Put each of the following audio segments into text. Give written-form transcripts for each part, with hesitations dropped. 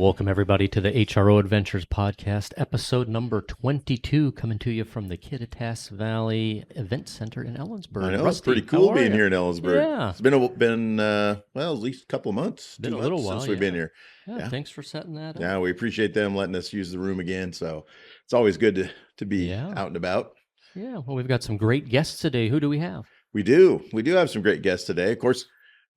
welcome everybody to the HRO Adventures Podcast, episode number 22, coming to you from the Kittitas Valley Event Center in Ellensburg. I know, Rusty, it's pretty cool being here in Ellensburg. Yeah. It's been well, at least a couple of months, Been 2 a little months while, since we've been here. Yeah, thanks for setting that up. Yeah, we appreciate them letting us use the room again. So it's always good to be out and about. Yeah, well, we've got some great guests today. Who do we have? We do have some great guests today. Of course,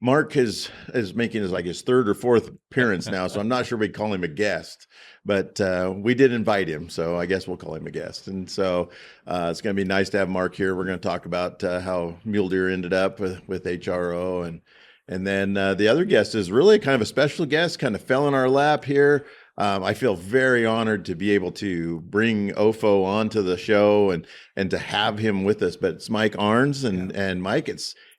Mark is making his third or fourth appearance now, so I'm not sure we call him a guest, but we did invite him, so I guess we'll call him a guest. And so it's going to be nice to have Mark here. We're going to talk about how Mule Deer ended up with HRO, and then the other guest is really kind of a special guest, kind of fell in our lap here. I feel very honored to be able to bring OFO onto the show and to have him with us. But it's Mike Arns, and Mike,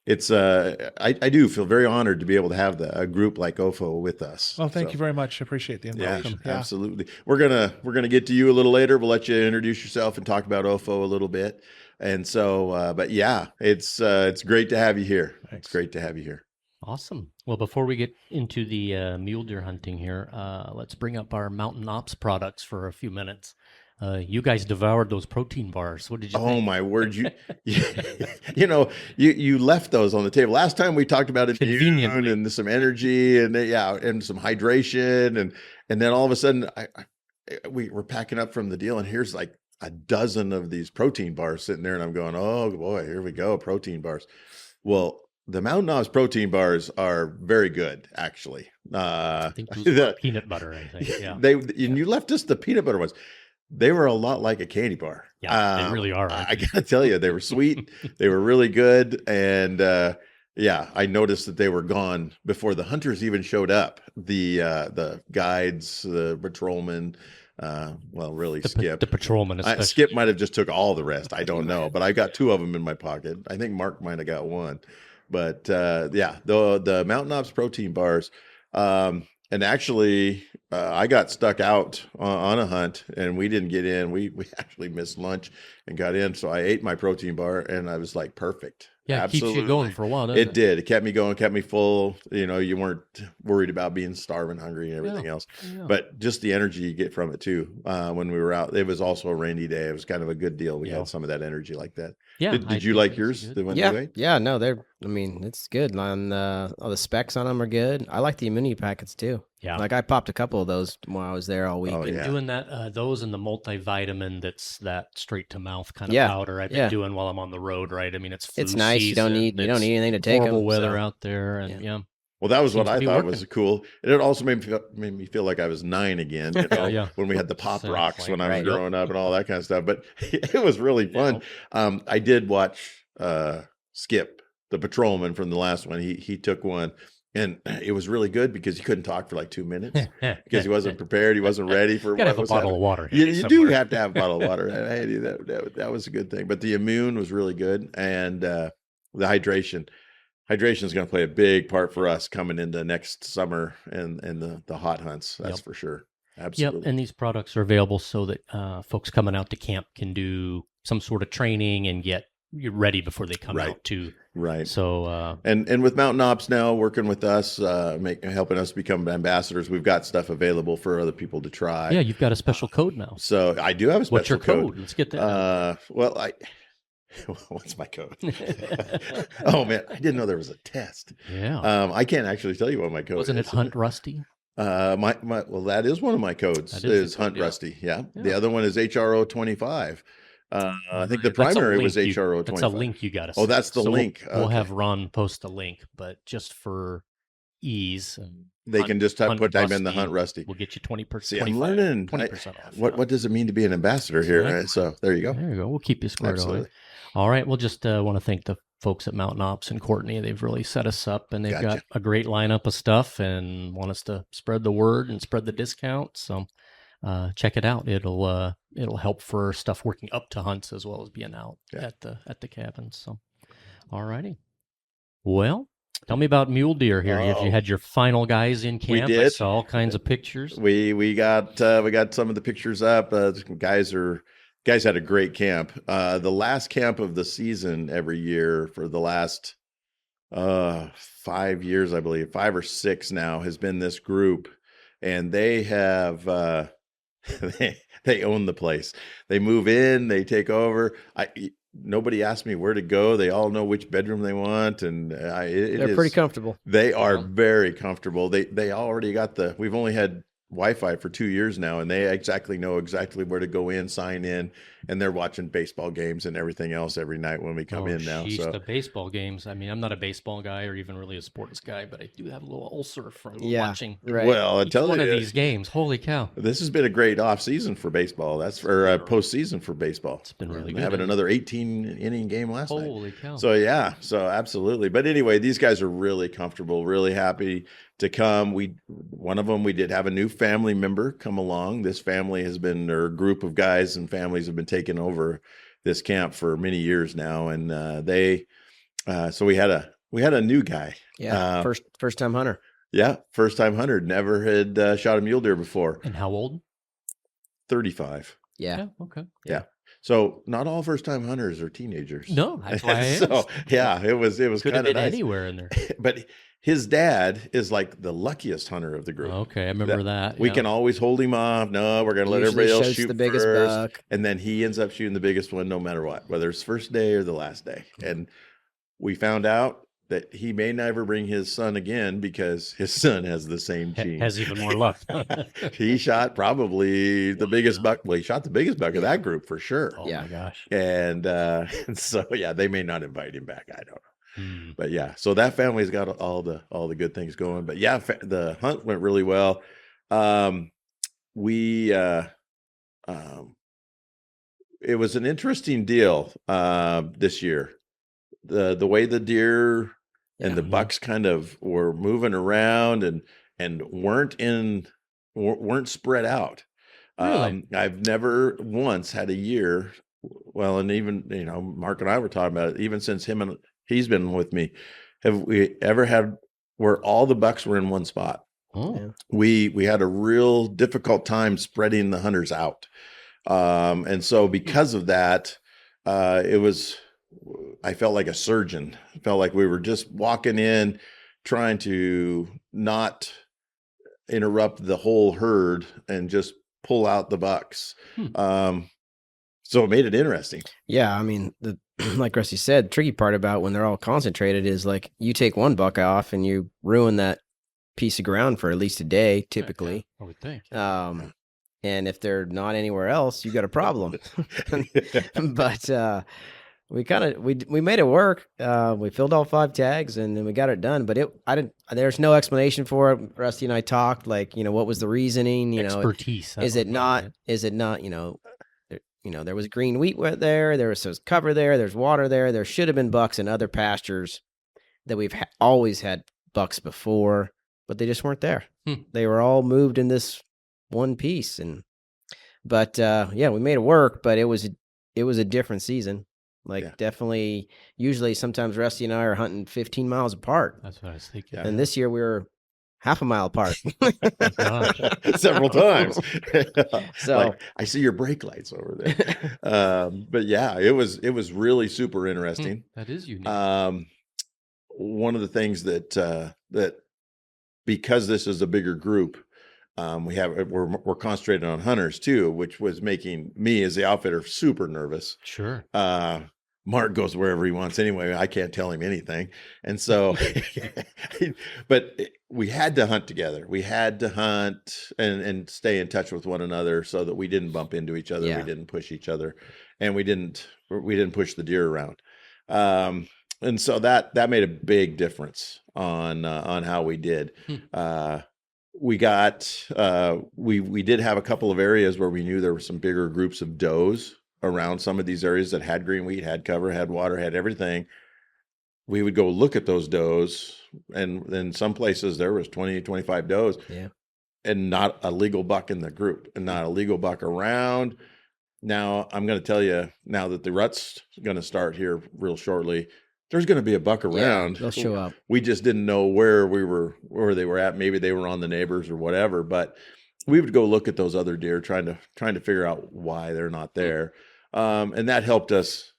I do feel very honored to be able to have a group like OFO with us. Well, thank you very much. I appreciate the invite. Yeah, absolutely. We're gonna get to you a little later. We'll let you introduce yourself and talk about OFO a little bit. And so, but yeah, it's great to have you here. Thanks. It's great to have you here. Awesome. Well, before we get into the mule deer hunting here, let's bring up our Mountain Ops products for a few minutes. You guys devoured those protein bars. What did you think? Oh my word. You left those on the table. Last time we talked about immune and some energy and some hydration. And then all of a sudden we were packing up from the deal, and here's like a dozen of these protein bars sitting there. And I'm going, oh boy, here we go. Protein bars. Well, the Mountain Ops protein bars are very good, actually. I think those were peanut butter, I think. Yeah. And you left us the peanut butter ones. They were a lot like a candy bar. Yeah, they really are. I gotta tell you, they were sweet. They were really good. And I noticed that they were gone before the hunters even showed up. The guides, the patrolmen, Skip. The patrolman, especially. Skip might have just took all the rest. I don't know. But I got 2 of them in my pocket. I think Mark might have got 1. But the Mountain Ops protein bars. And actually, I got stuck out on a hunt, and we didn't get in. We actually missed lunch and got in. So I ate my protein bar, and I was like, perfect. Yeah, it keeps you going for a while, doesn't it? It did. It kept me going, kept me full. You weren't worried about being starving, hungry, and everything else. Yeah. But just the energy you get from it, too. When we were out, it was also a rainy day. It was kind of a good deal. We had some of that energy like that. Yeah. Did you like yours? The one you ate? Yeah, no, it's good. All the specs on them are good. I like the immunity packets, too. Yeah. Like I popped a couple of those while I was there all week. I've been doing that, those and the multivitamin that's that straight to mouth kind of powder I've been doing while I'm on the road, right? I mean, it's nice. You don't need anything to take them. Horrible weather out there, and Well, that was what I thought was cool. And it also made me feel like I was 9 again, when we had the pop rocks when I was growing up and all that kind of stuff. But it was really fun. I did watch Skip, the patrolman from the last one. He took one. And it was really good because he couldn't talk for like 2 minutes because he wasn't prepared. He wasn't ready for what was happening. You gotta have a bottle of water. You do have to have a bottle of water. That was a good thing. But the immune was really good. And the hydration is going to play a big part for us coming into next summer and the hot hunts. That's for sure. Absolutely. Yep. And these products are available so that folks coming out to camp can do some sort of training and get ready before they come out too. Right. So and with Mountain Ops now working with us, helping us become ambassadors, we've got stuff available for other people to try. Yeah, you've got a special code now. So I do have a special What's your code? Let's get that. What's my code? Oh man, I didn't know there was a test. Yeah. I can't actually tell you what my code Wasn't is. It Hunt Rusty? That is one of my codes. Is Hunt Rusty. Yeah. The other one is HRO 25. I think the primary was HRO 25. That's a link you got to. Oh, that's the link. We'll have Ron post a link, but just for ease, they can just type in the Hunt Rusty. We'll get you 20%. See, I'm learning 20% off. What does it mean to be an ambassador here? Right. So there you go. There you go. We'll keep you squared away. All right. We'll just want to thank the folks at Mountain Ops and Courtney. They've really set us up, and they've got a great lineup of stuff and want us to spread the word and spread the discount. So check it out. It'll help for stuff working up to hunts as well as being out at the cabins. So, all righty. Well, tell me about mule deer here. Have you had your final guys in camp? We did. I saw all kinds of pictures. We got some of the pictures up. Guys had a great camp. The last camp of the season every year for the last 5 years, I believe, 5 or 6 now, has been this group and they have they own the place. They move in, they take over. Nobody asked me where to go. They all know which bedroom they want, and they're pretty comfortable. They are very comfortable. They already got we've only had Wi-Fi for 2 years now, and they know exactly where to go in, sign in, and they're watching baseball games and everything else every night when we come in now. So the baseball games. I mean, I'm not a baseball guy or even really a sports guy, but I do have a little ulcer from watching. Right. Well, I tell you, one of these games. Holy cow! This has been a great off season for baseball. That's for postseason for baseball. It's been really good. Having another 18-inning game last night. Holy cow! So yeah, so absolutely. But anyway, these guys are really comfortable, really happy to come. One of them, we did have a new family member come along. This family has been, or a group of guys and families have been taking over this camp for many years now, and so we had a new guy. Yeah, first time hunter. Yeah, first time hunter. Never had shot a mule deer before. And how old? 35. Yeah. Okay. Yeah. So not all first time hunters are teenagers. No, that's why. So yeah, it was could have kind of been nice. anywhere in there. But his dad is like the luckiest hunter of the group. Okay, I remember that. We can always hold him off. No, we're going to let everybody else shoot the biggest first. buck. And then he ends up shooting the biggest one no matter what, whether it's first day or the last day. And we found out that he may never bring his son again because his son has the same gene. Has even more luck. He shot probably the biggest buck. Well, he shot the biggest buck of that group for sure. Oh my gosh. And so, yeah, they may not invite him back. I don't know. But yeah, so that family's got all the good things going. But yeah, the hunt went really well. It was an interesting deal this year. The way the deer and the bucks kind of were moving around and weren't spread out. Really? I've never once had a year. Well, and even Mark and I were talking about it. Even since he's been with me, have we ever had where all the bucks were in one spot? Oh, yeah. We had a real difficult time spreading the hunters out, and so because of that, I felt like a surgeon. I felt like we were just walking in, trying to not interrupt the whole herd and just pull out the bucks. So it made it interesting. Yeah, I mean, like Rusty said, the tricky part about when they're all concentrated is like you take one buck off and you ruin that piece of ground for at least a day, typically. I would think. And if they're not anywhere else, you got a problem. But we made it work. We filled all 5 tags and then we got it done. But there's no explanation for it. Rusty and I talked, like, what was the reasoning? Expertise. Is it not? There was green wheat there. There was cover there. There's water there. There should have been bucks in other pastures that we've always had bucks before, but they just weren't there. They were all moved in this one piece. But we made it work, but it was a different season. Definitely, usually sometimes Rusty and I are hunting 15 miles apart. That's what I was thinking. And this year we were half a mile apart. Several times. So I see your brake lights over there. But yeah, it was really super interesting. That is unique. One of the things that because this is a bigger group, we're concentrated on hunters too, which was making me as the outfitter super nervous. Sure. Mark goes wherever he wants anyway. I can't tell him anything. And so, but we had to hunt together. We had to hunt and stay in touch with one another so that we didn't bump into each other. We didn't push each other, and we didn't push the deer around. And so that made a big difference on how we did. We did have a couple of areas where we knew there were some bigger groups of does around some of these areas that had green wheat, had cover, had water, had everything. We would go look at those does, and in some places there was 20, 25 does, and not a legal buck in the group, and not a legal buck around. Now, I'm going to tell you, now that the rut's going to start here real shortly, there's going to be a buck around. They'll show up. We just didn't know where they were at. Maybe they were on the neighbors or whatever, but we would go look at those other deer, trying to figure out why they're not there. And that helped us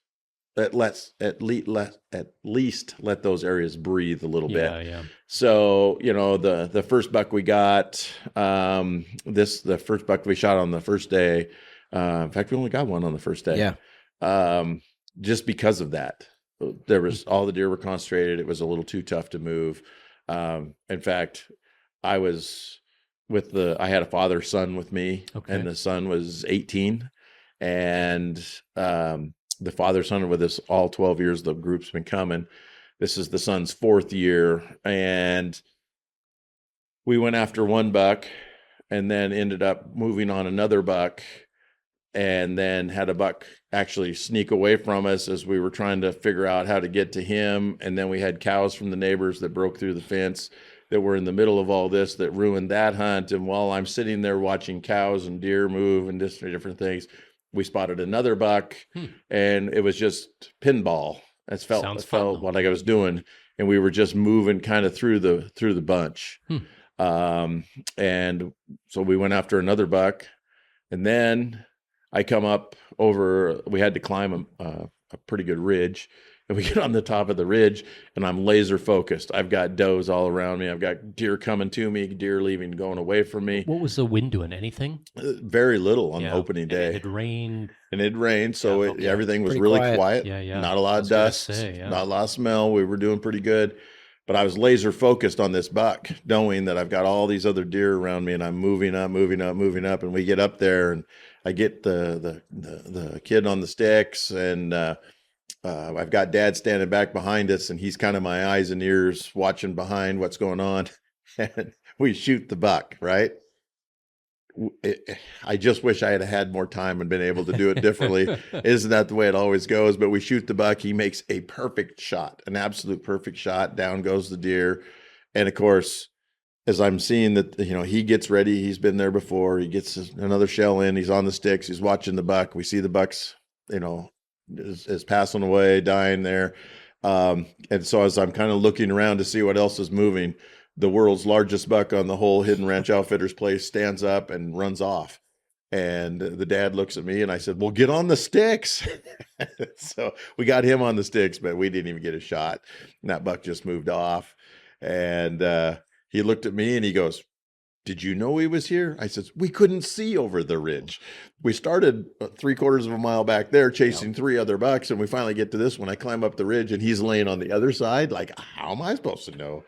least let those areas breathe a little bit. Yeah. So, the first buck we got, the first buck we shot on the first day. In fact, we only got one on the first day. Yeah. Just because of that, all the deer were concentrated. It was a little too tough to move. In fact, I had a father-son with me, and the son was 18, and the father-son with us all 12 years. The group's been coming. This is the son's 4th year, and we went after one buck, and then ended up moving on another buck, and then had a buck actually sneak away from us as we were trying to figure out how to get to him. And then we had cows from the neighbors that broke through the fence that were in the middle of all this that ruined that hunt. And while I'm sitting there watching cows and deer move and different things, we spotted another buck, and it was just pinball. It felt like I was doing, and we were just moving kind of through the bunch. And so we went after another buck, and then I come up over. We had to climb a pretty good ridge, and we get on the top of the ridge, and I'm laser focused. I've got does all around me. I've got deer coming to me, deer leaving, going away from me. What was the wind doing? Anything? Very little on opening day. It rained. So everything was really quiet. Yeah. Not a lot of dust, not a lot of smell. We were doing pretty good. But I was laser focused on this buck, knowing that I've got all these other deer around me, and I'm moving up. And we get up there, and I get the kid on the sticks, and I've got Dad standing back behind us, and he's kind of my eyes and ears watching behind what's going on. And we shoot the buck, right? I just wish I had more time and been able to do it differently. Isn't that the way it always goes? But we shoot the buck. He makes a perfect shot, an absolute perfect shot. Down goes the deer. And of course, as I'm seeing that, he gets ready. He's been there before. He gets another shell in. He's on the sticks. He's watching the buck. We see the buck's, is passing away, dying there. And so as I'm kind of looking around to see what else is moving, the world's largest buck on the whole Hidden Ranch Outfitters place stands up and runs off. And the dad looks at me, and I said, well, get on the sticks. So we got him on the sticks, but we didn't even get a shot. And that buck just moved off. And he looked at me and he goes, did you know he was here? I said, we couldn't see over the ridge. We started 3/4 of a mile back there chasing 3 other bucks. And we finally get to this one. I climb up the ridge, and he's laying on the other side. Like, how am I supposed to know?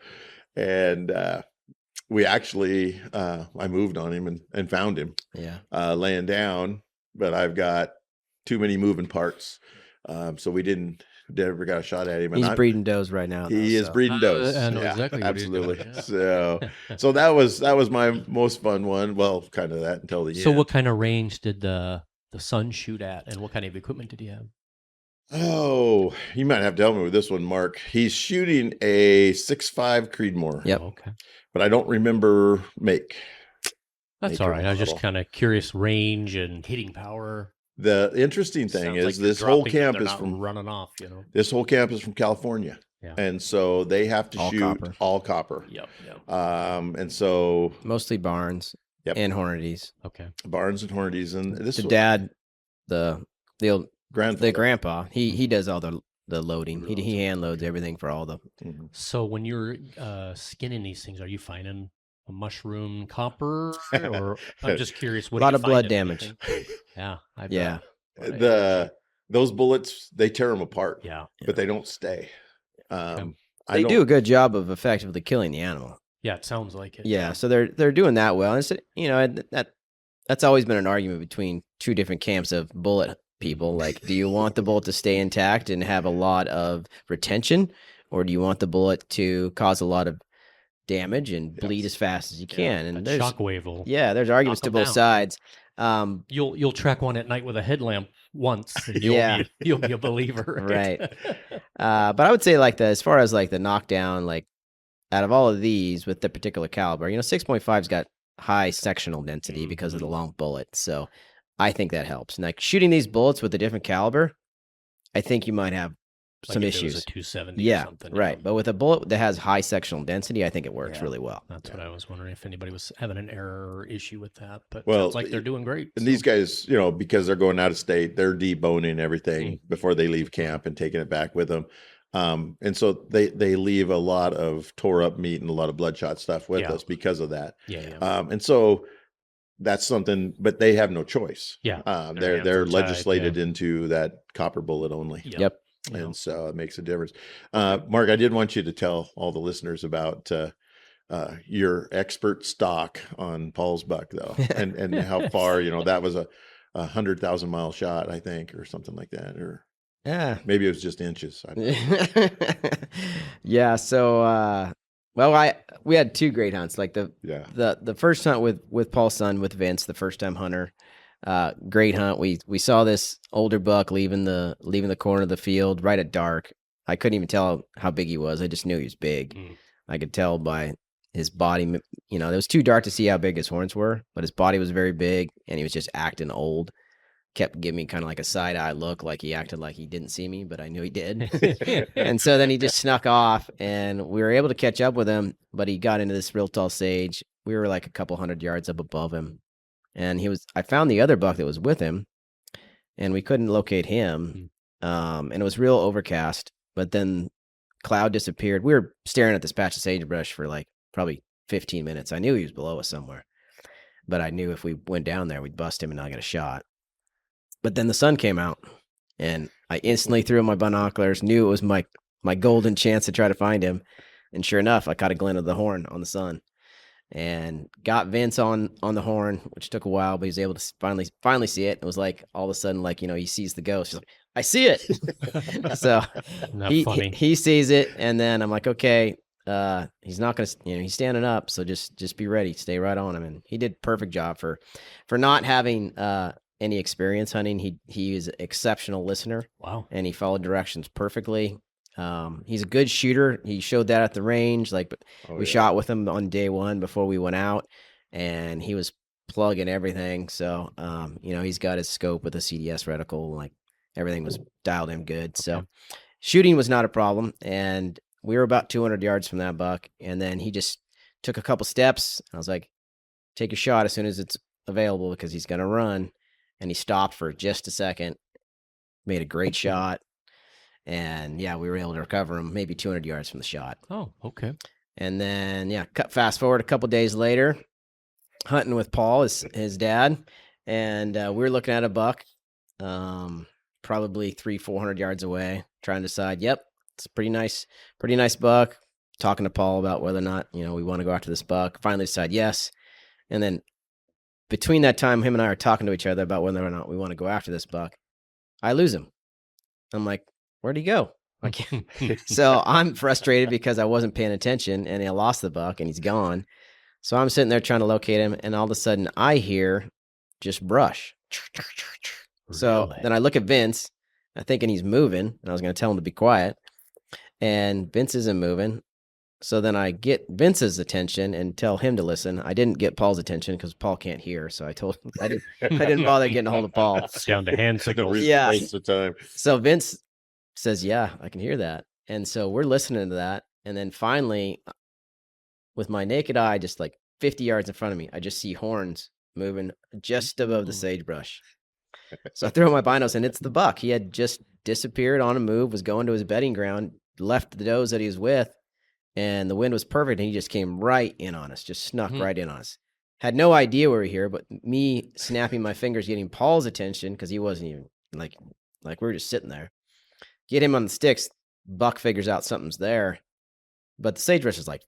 And we actually, I moved on him and found him laying down, but I've got too many moving parts. So we never got a shot at him. He's breeding does right now. He is breeding does. I know exactly what absolutely. he's doing. So that was my most fun one. Well, kind of that until the end. So what kind of range did the son shoot at, and what kind of equipment did he have? Oh, you might have to help me with this one, Mark. He's shooting a 6.5 Creedmoor. Yep. Okay. But I don't remember make. That's all right. I was just kind of curious range and hitting power. The interesting thing is this whole camp is from running off, This whole camp is from California. Yeah. And so they have to shoot all copper. Yep. And so mostly barns and Hornadies. Okay. Barns and Hornadies, and this dad, the old grandfather. The grandpa, he does all the loading. He hand loads everything for all the. Mm-hmm. So when you're skinning these things, are you finding a mushroom copper, or I'm just curious? A lot of blood damage. Yeah. Those bullets, they tear them apart. Yeah. But they don't stay. They do a good job of effectively killing the animal. Yeah, it sounds like it. Yeah, so they're doing that well. And that's always been an argument between two different camps of bullet people. Like, do you want the bullet to stay intact and have a lot of retention, or do you want the bullet to cause a lot of damage and bleed as fast as you can? And there's shockwave will. Yeah, there's arguments to both sides. You'll track one at night with a headlamp once, and you'll be a believer, right? But I would say as far as the knockdown, out of all of these with the particular caliber, 6.5's got high sectional density because of the long bullet, so I think that helps. And shooting these bullets with a different caliber, I think you might have some if it was issues. a 270 Yeah, or something. right. But with a bullet that has high sectional density, I think it works really well. That's what I was wondering, if anybody was having an error or issue with that. But Well, sounds like they're doing great. And these guys, because they're going out of state, they're deboning everything before they leave camp and taking it back with them. And so they leave a lot of tore up meat and a lot of bloodshot stuff with us because of that. And so that's something, but they have no choice. They're legislated into that copper bullet only. Yep. And so it makes a difference. Mark, I did want you to tell all the listeners about your expert stock on Paul's buck, though, and how far, that was a 100,000-mile shot, I think, or something like that, or maybe it was just inches. Yeah. So, we had 2 great hunts. Like the first hunt with Paul's son, with Vince, the first time hunter. Great hunt. We saw this older buck leaving the corner of the field right at dark. I couldn't even tell how big he was. I just knew he was big. I could tell by his body. It was too dark to see how big his horns were, but his body was very big, and he was just acting old. Kept giving me kind of like a side eye look, like he acted like he didn't see me, but I knew he did. And so then he just snuck off, and we were able to catch up with him, but he got into this real tall sage. We were like a couple 100 yards up above him. And I found the other buck that was with him, and we couldn't locate him. And it was real overcast, but then cloud disappeared. We were staring at this patch of sagebrush for like probably 15 minutes. I knew he was below us somewhere, but I knew if we went down there, we'd bust him and not get a shot. But then the sun came out, and I instantly threw in my binoculars, knew it was my golden chance to try to find him. And sure enough, I caught a glint of the horn on the sun. And got Vince on the horn, which took a while, but he was able to finally see it. It was like all of a sudden, like, he sees the ghost. He's like, I see it. So he sees it, and then I'm like, okay, he's not gonna, he's standing up, so just be ready, stay right on him. And he did a perfect job for not having any experience hunting. He is an exceptional listener. Wow. And he followed directions perfectly. He's a good shooter. He showed that at the range. We shot with him on day 1 before we went out, and he was plugging everything. So, he's got his scope with a CDS reticle. Like, everything was dialed in good. Okay. So shooting was not a problem. And we were about 200 yards from that buck. And then he just took a couple steps. I was like, take a shot as soon as it's available, because he's going to run. And he stopped for just a second, made a great shot. And we were able to recover him maybe 200 yards from the shot. Oh, okay. And then, fast forward a couple days later, hunting with Paul, his dad, and we were looking at a buck, probably 300-400 yards away, trying to decide, it's a pretty nice buck. Talking to Paul about whether or not, we want to go after this buck. Finally decide yes. And then between that time, him and I are talking to each other about whether or not we want to go after this buck. I lose him. I'm like, where'd he go? So I'm frustrated because I wasn't paying attention, and I lost the buck, and he's gone. So I'm sitting there trying to locate him, and all of a sudden I hear just brush. Really? So then I look at Vince, I'm thinking he's moving, and I was going to tell him to be quiet, and Vince isn't moving. So then I get Vince's attention and tell him to listen. I didn't get Paul's attention because Paul can't hear. So I told him I didn't bother getting a hold of Paul. It's down to hand signals. Yeah. Waste of time. So Vince says, yeah, I can hear that. And so we're listening to that. And then finally, with my naked eye, just like 50 yards in front of me, I just see horns moving just above the sagebrush. So I throw my binos, and it's the buck. He had just disappeared on a move, was going to his bedding ground, left the does that he was with, and the wind was perfect, and he just came right in on us, just snuck right in on us. Had no idea we were here, but me snapping my fingers, getting Paul's attention, because he wasn't even, like we were just sitting there. Get him on the sticks, buck figures out something's there, but the sagebrush is like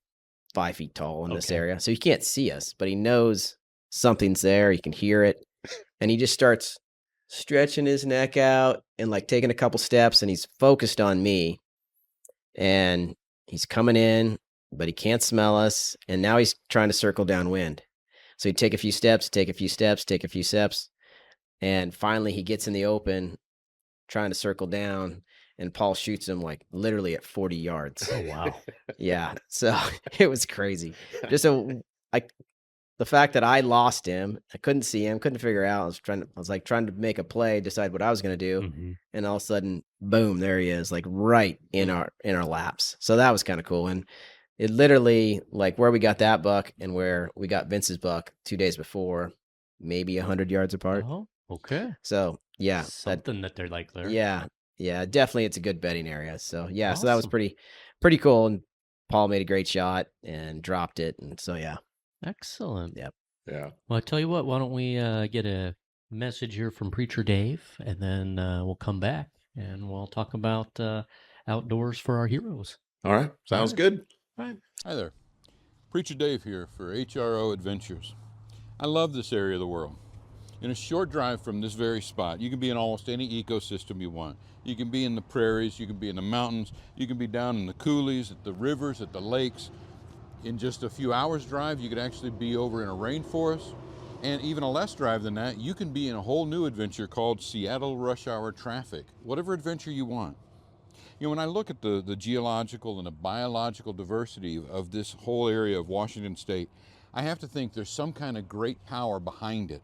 5 feet tall in this area, so he can't see us, but he knows something's there, he can hear it, and he just starts stretching his neck out and like taking a couple steps, and he's focused on me, and he's coming in, but he can't smell us, and now he's trying to circle downwind. So he'd take a few steps, and finally he gets in the open, trying to circle down, and Paul shoots him like literally at 40 yards. Oh, wow. Yeah, so it was crazy. the fact that I lost him, I couldn't see him, couldn't figure out. I was like trying to make a play, decide what I was going to do, and all of a sudden, boom, there he is, like right in our laps. So that was kind of cool, and it literally, like where we got that buck and where we got Vince's buck 2 days before, maybe 100 yards apart. Oh, okay. So yeah, something that they're like there. Yeah, definitely, it's a good bedding area. So yeah, awesome. So that was pretty cool, and Paul made a great shot and dropped it, and so yeah. Excellent. Yep. Yeah. Well, I tell you what, why don't we get a message here from Preacher Dave, and then we'll come back and we'll talk about outdoors for our heroes. All right. Sounds good. All right. Hi there. Preacher Dave here for HRO Adventures. I love this area of the world. In a short drive from this very spot, you can be in almost any ecosystem you want. You can be in the prairies, you can be in the mountains, you can be down in the coulees, at the rivers, at the lakes. In just a few hours drive, you could actually be over in a rainforest. And even a less drive than that, you can be in a whole new adventure called Seattle Rush Hour Traffic. Whatever adventure you want. You know, when I look at the geological and the biological diversity of this whole area of Washington State, I have to think there's some kind of great power behind it.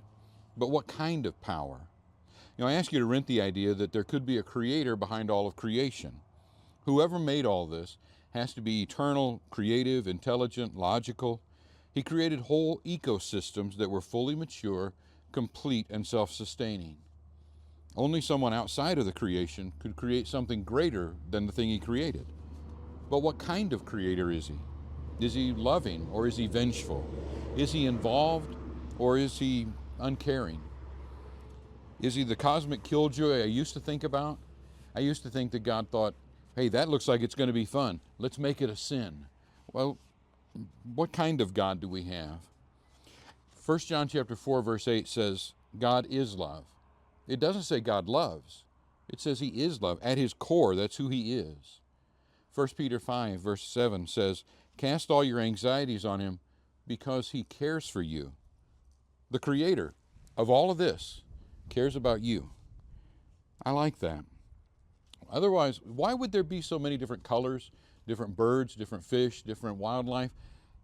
But what kind of power? You know, I ask you to rent the idea that there could be a creator behind all of creation. Whoever made all this has to be eternal, creative, intelligent, logical. He created whole ecosystems that were fully mature, complete, and self-sustaining. Only someone outside of the creation could create something greater than the thing he created. But what kind of creator is he? Is he loving or is he vengeful? Is he involved or is he uncaring? Is he the cosmic killjoy I used to think about? I used to think that God thought, hey, that looks like it's going to be fun. Let's make it a sin. Well, what kind of God do we have? 1 John chapter 4, verse 8 says, God is love. It doesn't say God loves. It says he is love. At his core, that's who he is. 1 Peter 5, verse 7 says, cast all your anxieties on him because he cares for you. The creator of all of this cares about you. I like that. Otherwise, why would there be so many different colors, different birds, different fish, different wildlife,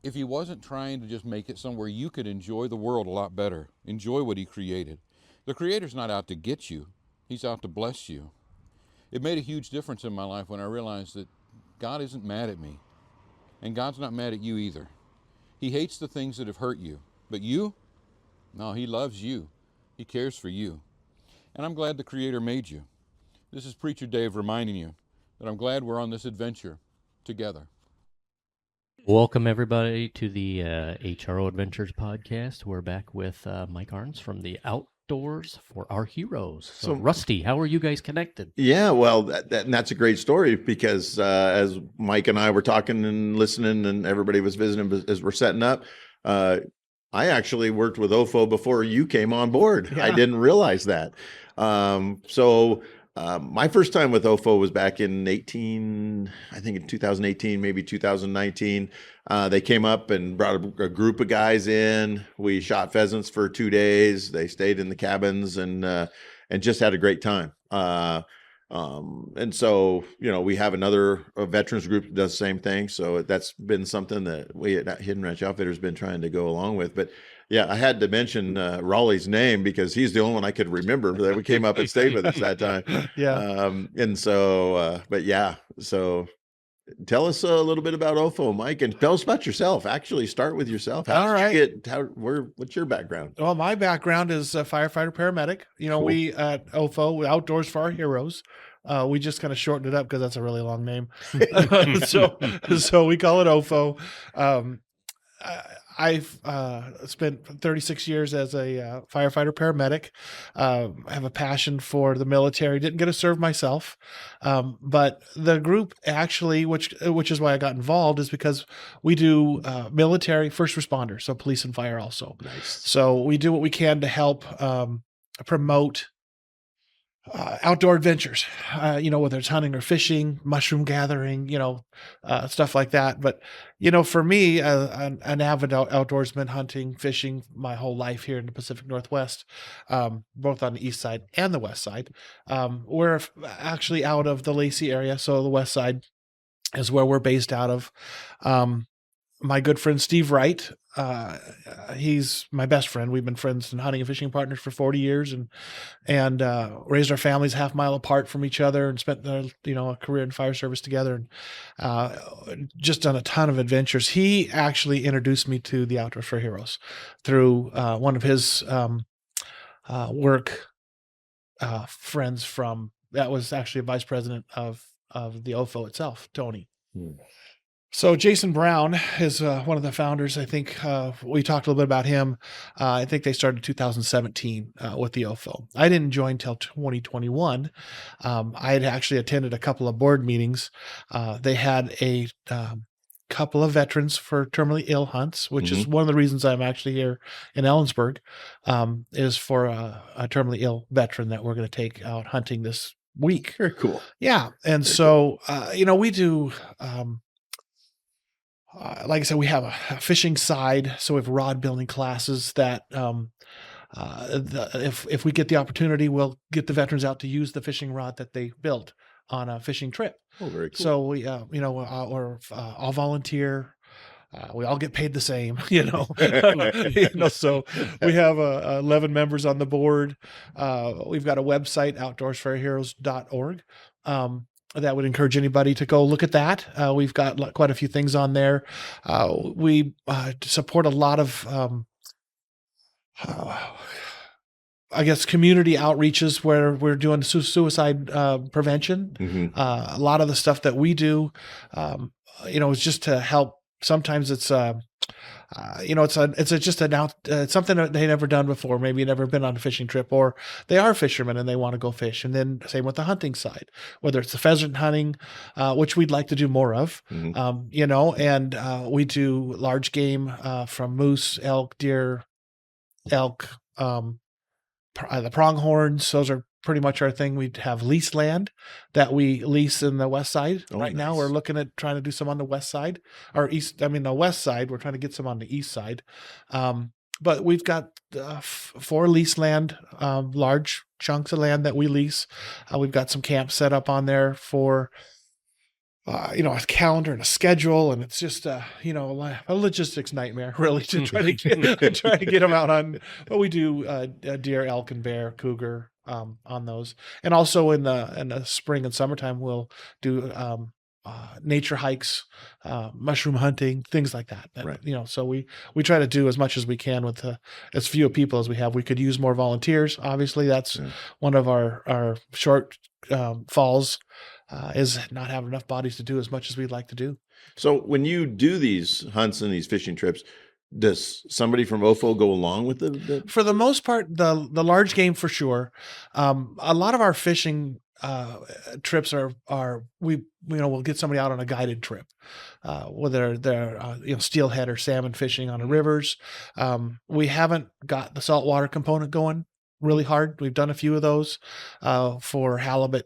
if he wasn't trying to just make it somewhere you could enjoy the world a lot better, enjoy what he created? The Creator's not out to get you. He's out to bless you. It made a huge difference in my life when I realized that God isn't mad at me, and God's not mad at you either. He hates the things that have hurt you, but you? No, he loves you. He cares for you. And I'm glad the Creator made you. This is Preacher Dave reminding you that I'm glad we're on this adventure together. Welcome, everybody, to the HRO Adventures podcast. We're back with Mike Arns from the Outdoors for Our Heroes. So, Rusty, how are you guys connected? Yeah, well, that's a great story because as Mike and I were talking and listening and everybody was visiting as we're setting up, I actually worked with OFO before you came on board. Yeah. I didn't realize that. My first time with OFO was back in 2018, maybe 2019. They came up and brought a group of guys in. We shot pheasants for 2 days. They stayed in the cabins and just had a great time. And so, you know, we have another veterans group that does the same thing. So that's been something that we at Hidden Ranch Outfitters been trying to go along with. But yeah, I had to mention Raleigh's name because he's the only one I could remember that we came up and stayed with us that time. Yeah. But yeah, so tell us a little bit about OFO, Mike, and tell us about yourself. Actually, start with yourself. All right. What's your background? Well, my background is a firefighter paramedic. You know, cool. We at OFO, Outdoors for Our Heroes. We just kind of shortened it up because that's a really long name. so we call it OFO. I've spent 36 years as a firefighter paramedic. I have a passion for the military. Didn't get to serve myself, but the group actually, which is why I got involved, is because we do military first responders, so police and fire also. Nice. So we do what we can to help promote outdoor adventures, whether it's hunting or fishing, mushroom gathering, stuff like that. But, for me, an avid outdoorsman, hunting, fishing my whole life here in the Pacific Northwest, both on the east side and the west side. We're actually out of the Lacey area. So the west side is where we're based out of. my good friend Steve Wright. He's my best friend. We've been friends and hunting and fishing partners for 40 years, and raised our families half mile apart from each other, and spent a career in fire service together, and just done a ton of adventures. He actually introduced me to the Outdoors for Heroes through one of his work friends that was actually a vice president of the OFO itself, Tony. So Jason Brown is one of the founders. I think we talked a little bit about him. I think they started in 2017 with the OFO. I didn't join till 2021. I had actually attended a couple of board meetings. They had a couple of veterans for terminally ill hunts, which is one of the reasons I'm actually here in Ellensburg, is for a terminally ill veteran that we're going to take out hunting this week. Very cool. Yeah. And so, we do, like I said, we have a fishing side. So we have rod building classes that, if we get the opportunity, we'll get the veterans out to use the fishing rod that they built on a fishing trip. Oh, very cool. So we, we're all volunteer. We all get paid the same, so we have 11 members on the board. We've got a website, outdoorsforheroes.org. That would encourage anybody to go look at that. We've got quite a few things on there. We support a lot of, community outreaches where we're doing suicide prevention. A lot of the stuff that we do, is just to help. Sometimes it's it's something that they never done before. Maybe never been on a fishing trip, or they are fishermen and they want to go fish. And then same with the hunting side, whether it's the pheasant hunting, which we'd like to do more of, and we do large game from moose, elk, deer, elk, the pronghorns. Those are pretty much our thing. We have leased land that we lease in the west side. Right now we're looking at trying to do some on the west side or the west side. We're trying to get some on the east side. But we've got 4 leased land, large chunks of land that we lease. We've got some camps set up on there for, a calendar and a schedule, and it's just a logistics nightmare really to try to get them out on. But we do deer, elk, and bear, cougar on those, and also in the spring and summertime we'll do nature hikes, mushroom hunting, things like that. Right. So we try to do as much as we can with as few people as we have. We could use more volunteers. Obviously, that's one of our short falls. Is not having enough bodies to do as much as we'd like to do. So when you do these hunts and these fishing trips, does somebody from OFO go along with the? For the most part, the large game for sure. A lot of our fishing trips we'll get somebody out on a guided trip, whether they're steelhead or salmon fishing on the rivers. We haven't got the saltwater component going really hard. We've done a few of those for halibut,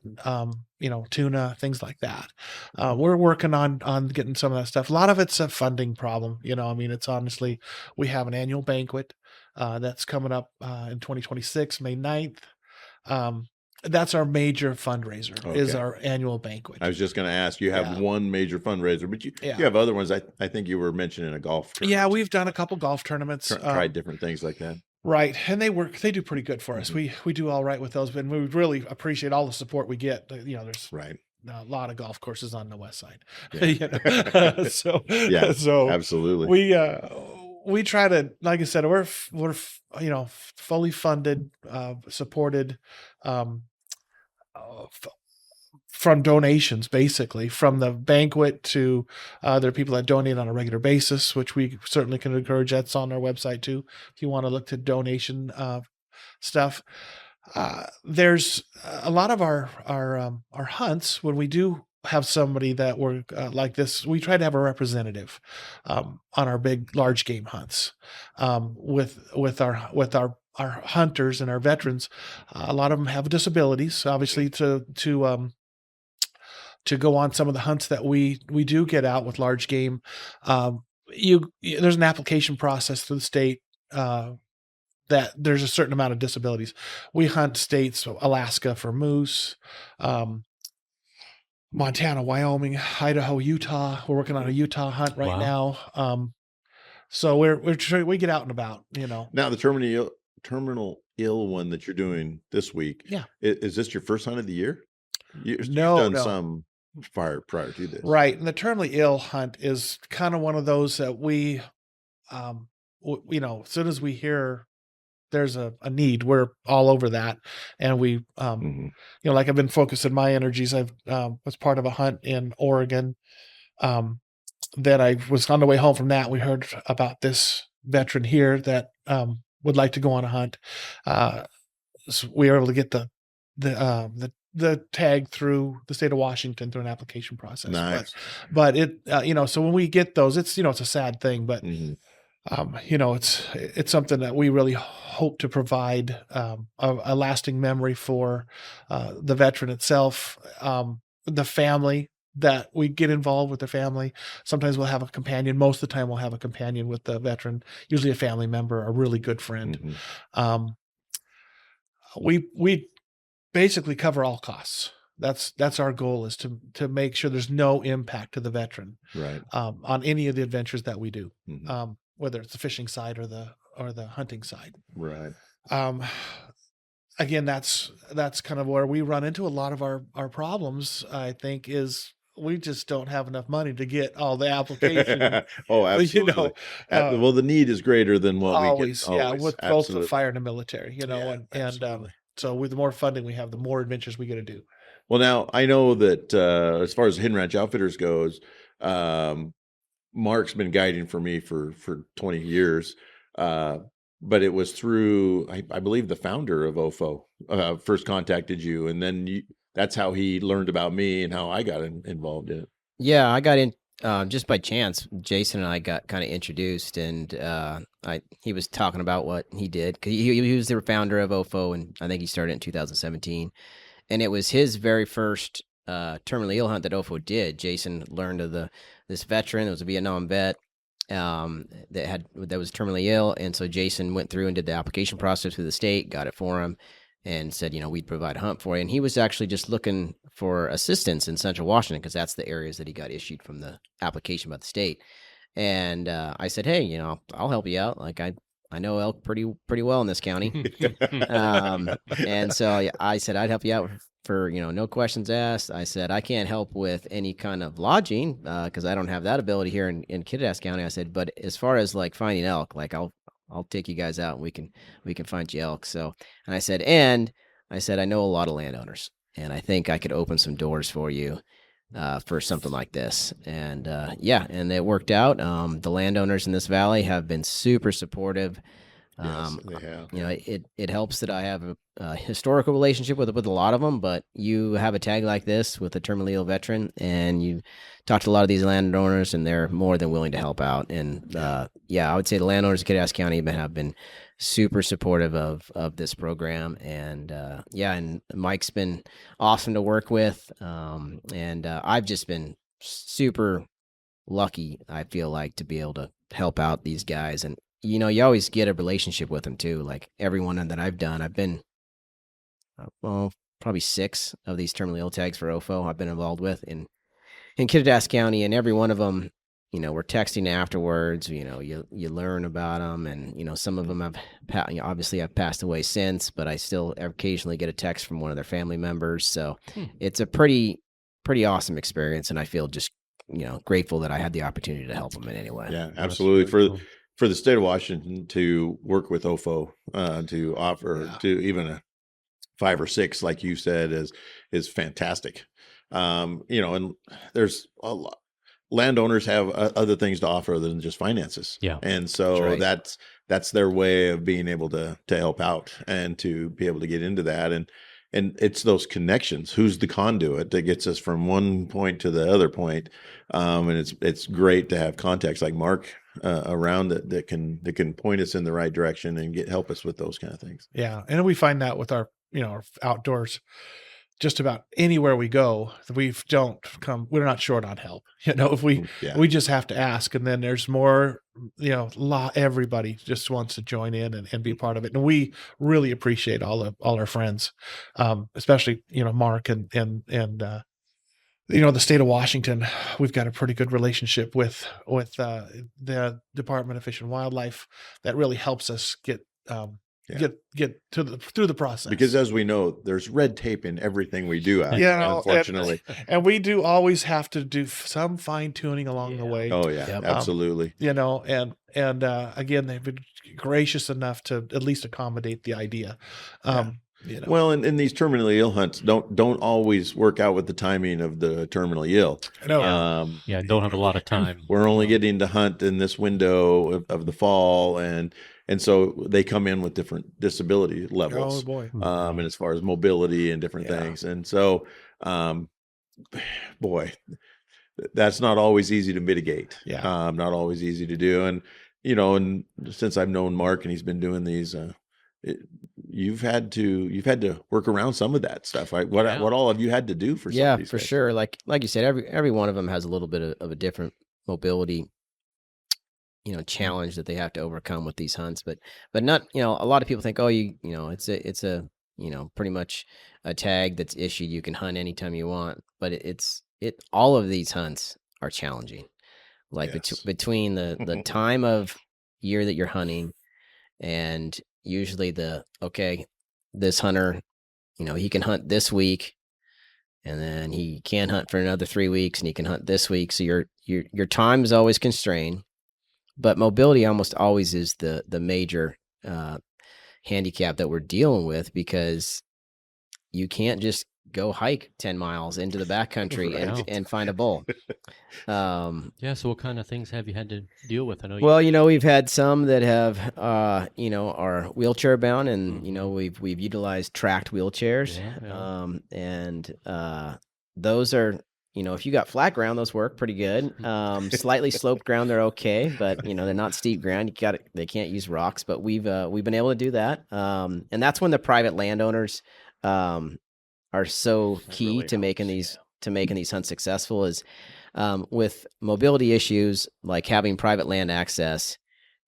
tuna, things like that. We're working on getting some of that stuff. A lot of it's a funding problem. It's honestly, we have an annual banquet that's coming up in 2026, May 9th. That's our major fundraiser, is our annual banquet. I was just going to ask, you have one major fundraiser, but you have other ones. I think you were mentioning a golf tournament. Yeah, we've done a couple golf tournaments. Tried different things like that. Right. And they do pretty good for us. We do all right with those, and we really appreciate all the support we get. There's a lot of golf courses on the west side. Yeah. So absolutely. We try to, like I said, we're fully funded, supported, from donations, basically, from the banquet to there are people that donate on a regular basis, which we certainly can encourage. That's on our website too, if you want to look to donation stuff. There's a lot of our hunts, when we do have somebody that work like this, we try to have a representative on our big large game hunts with our hunters and our veterans. A lot of them have disabilities, obviously, to go on some of the hunts that we do get out with large game. There's an application process through the state that there's a certain amount of disabilities. We hunt states, Alaska for moose, Montana, Wyoming, Idaho, Utah. We're working on a Utah hunt right now. So we get out and about, Now the terminal ill one that you're doing this week. Yeah. Is this your first hunt of the year? You've No. done some prior to this. Right. And the terminally ill hunt is kind of one of those that we, as soon as we hear there's a need, we're all over that. And we, like I've been focusing my energies. I've was part of a hunt in Oregon. That I was on the way home from that. We heard about this veteran here that would like to go on a hunt. So we were able to get the tag through the state of Washington through an application process. Nice. But it, so when we get those, it's, it's a sad thing, but it's something that we really hope to provide a lasting memory for the veteran itself, the family, that we get involved with the family. Sometimes we'll have a companion. Most of the time we'll have a companion with the veteran, usually a family member, a really good friend. We basically cover all costs. That's our goal, is to make sure there's no impact to the veteran, right, on any of the adventures that we do, whether it's the fishing side or the hunting side. Right. Again, that's kind of where we run into a lot of our problems, I think, is we just don't have enough money to get all the applications. Oh, absolutely. Well, the need is greater than what always, we get. with both the fire and the military, and so with the more funding we have, the more adventures we get to do. Well, now I know that as far as Hidden Ranch Outfitters goes, Mark's been guiding for me for 20 years. But it was through, I believe, the founder of OFOH first contacted you, and then that's how he learned about me and how I got involved in it. Yeah, I got in just by chance. Jason and I got kind of introduced, and he was talking about what he did, because he was the founder of OFOH, and I think he started in 2017, and it was his very first terminally ill hunt that OFOH did. Jason learned of this veteran. It was a Vietnam vet that was terminally ill, and so Jason went through and did the application process with the state, got it for him, and said, we'd provide a hunt for you. And he was actually just looking for assistance in Central Washington, because that's the areas that he got issued from the application by the state. And I said, hey, I'll help you out. Like I know elk pretty well in this county. And so I said I'd help you out for no questions asked. I said I can't help with any kind of lodging because I don't have that ability here in Kittitas County. I said, but as far as like finding elk, like I'll take you guys out and we can find you elk. So, and I said I know a lot of landowners, and I think I could open some doors for you for something like this. And and it worked out. The landowners in this valley have been super supportive. Yes, they have. It helps that I have a historical relationship with a lot of them, but you have a tag like this with a terminally ill veteran, and you talk to a lot of these landowners, and they're more than willing to help out. And I would say the landowners of Kittitas County have been super supportive of this program. And and Mike's been awesome to work with. And I've just been super lucky, I feel like, to be able to help out these guys. And you always get a relationship with them too. Like everyone that I've done, I've been, probably 6 of these terminally ill tags for OFOH I've been involved with in Kittitas County, and every one of them, we're texting afterwards. You learn about them, and some of them have obviously have passed away since, but I still occasionally get a text from one of their family members. So it's a pretty awesome experience, and I feel just grateful that I had the opportunity to help them in any way. Yeah, absolutely. For the state of Washington to work with OFOH to offer to even a 5 or 6, like you said, is fantastic. And there's a lot. Landowners have other things to offer other than just finances. Yeah, and so that's their way of being able to help out and to be able to get into that. And it's those connections. Who's the conduit that gets us from one point to the other point? And it's great to have contacts like Mark around that can point us in the right direction and help us with those kind of things. Yeah, and we find that with our our outdoors, just about anywhere we go, we're not short on help. If we just have to ask, and then there's more. Everybody just wants to join in and be part of it, and we really appreciate all our friends, especially Mark and the state of Washington, we've got a pretty good relationship with the Department of Fish and Wildlife that really helps us get through the process. Because as we know, there's red tape in everything we do. Unfortunately, and we do always have to do some fine tuning along the way. Oh yeah, absolutely. And again, they've been gracious enough to at least accommodate the idea. Well, and these terminally ill hunts don't always work out with the timing of the terminally ill. No. Don't have a lot of time. We're only getting to hunt in this window of the fall, and so they come in with different disability levels. Oh boy. And as far as mobility and different things, and so, boy, that's not always easy to mitigate. Not always easy to do, and and since I've known Mark and he's been doing these. You've had to work around some of that stuff, right? What all have you had to do for some of these for guys? sure. Like you said, every one of them has a little bit of a different mobility, challenge that they have to overcome with these hunts. But not, a lot of people think, oh, it's a pretty much a tag that's issued. You can hunt anytime you want, but all of these hunts are challenging. Like between the time of year that you're hunting and usually this hunter, he can hunt this week and then he can't hunt for another 3 weeks and he can hunt this week. So your time is always constrained, but mobility almost always is the major handicap that we're dealing with, because you can't just go hike 10 miles into the backcountry and find a bull. So what kind of things have you had to deal with? I know we've had some that have are wheelchair bound, and we've utilized tracked wheelchairs. And those are, if you got flat ground, those work pretty good. Slightly sloped ground, they're okay, but they're not steep ground. They can't use rocks, but we've been able to do that. And that's when the private landowners are so key to making these hunts successful, is with mobility issues, like having private land access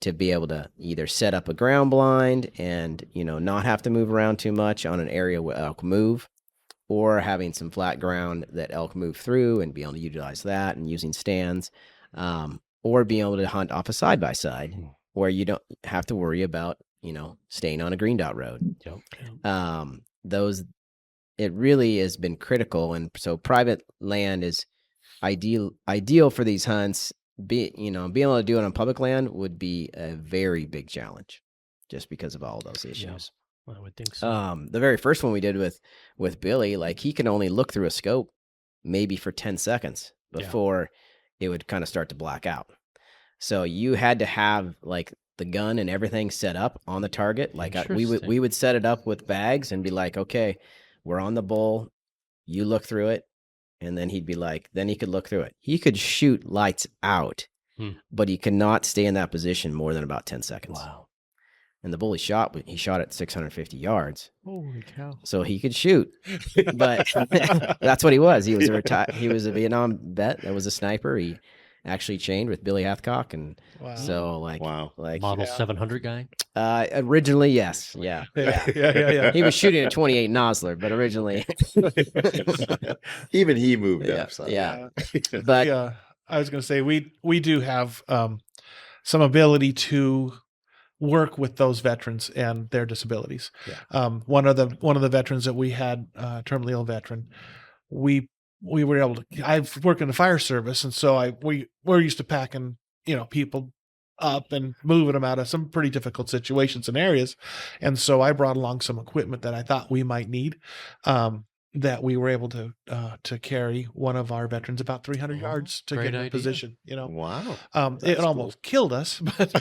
to be able to either set up a ground blind and not have to move around too much on an area where elk move, or having some flat ground that elk move through and be able to utilize that and using stands, or being able to hunt off a side-by-side where you don't have to worry about staying on a green dot road. It really has been critical, and so private land is ideal for these hunts. Being able to do it on public land would be a very big challenge, just because of all those issues. I would think so. The very first one we did with Billy, like, he can only look through a scope maybe for 10 seconds before it would kind of start to black out. So you had to have like the gun and everything set up on the target. Like we would set it up with bags and be like, okay, we're on the bull, you look through it. And then he'd be like, then he could look through it. He could shoot lights out, but he could not stay in that position more than about 10 seconds. Wow. And the bull he shot at 650 yards. Holy cow. So he could shoot, but that's what he was. He was a Vietnam vet that was a sniper. He actually chained with Billy Hathcock, and so like model 700 guy. Originally, yes, yeah. He was shooting a 28 Nosler, but originally, even he moved up. So. But I was going to say we do have some ability to work with those veterans and their disabilities. One of the veterans that we had, terminally ill veteran, we were able to. I've worked in the fire service, and so we're used to packing people up and moving them out of some pretty difficult situations and areas, and so I brought along some equipment that I thought we might need. That we were able to carry one of our veterans about 300 yards to get in position. Wow. It almost killed us, but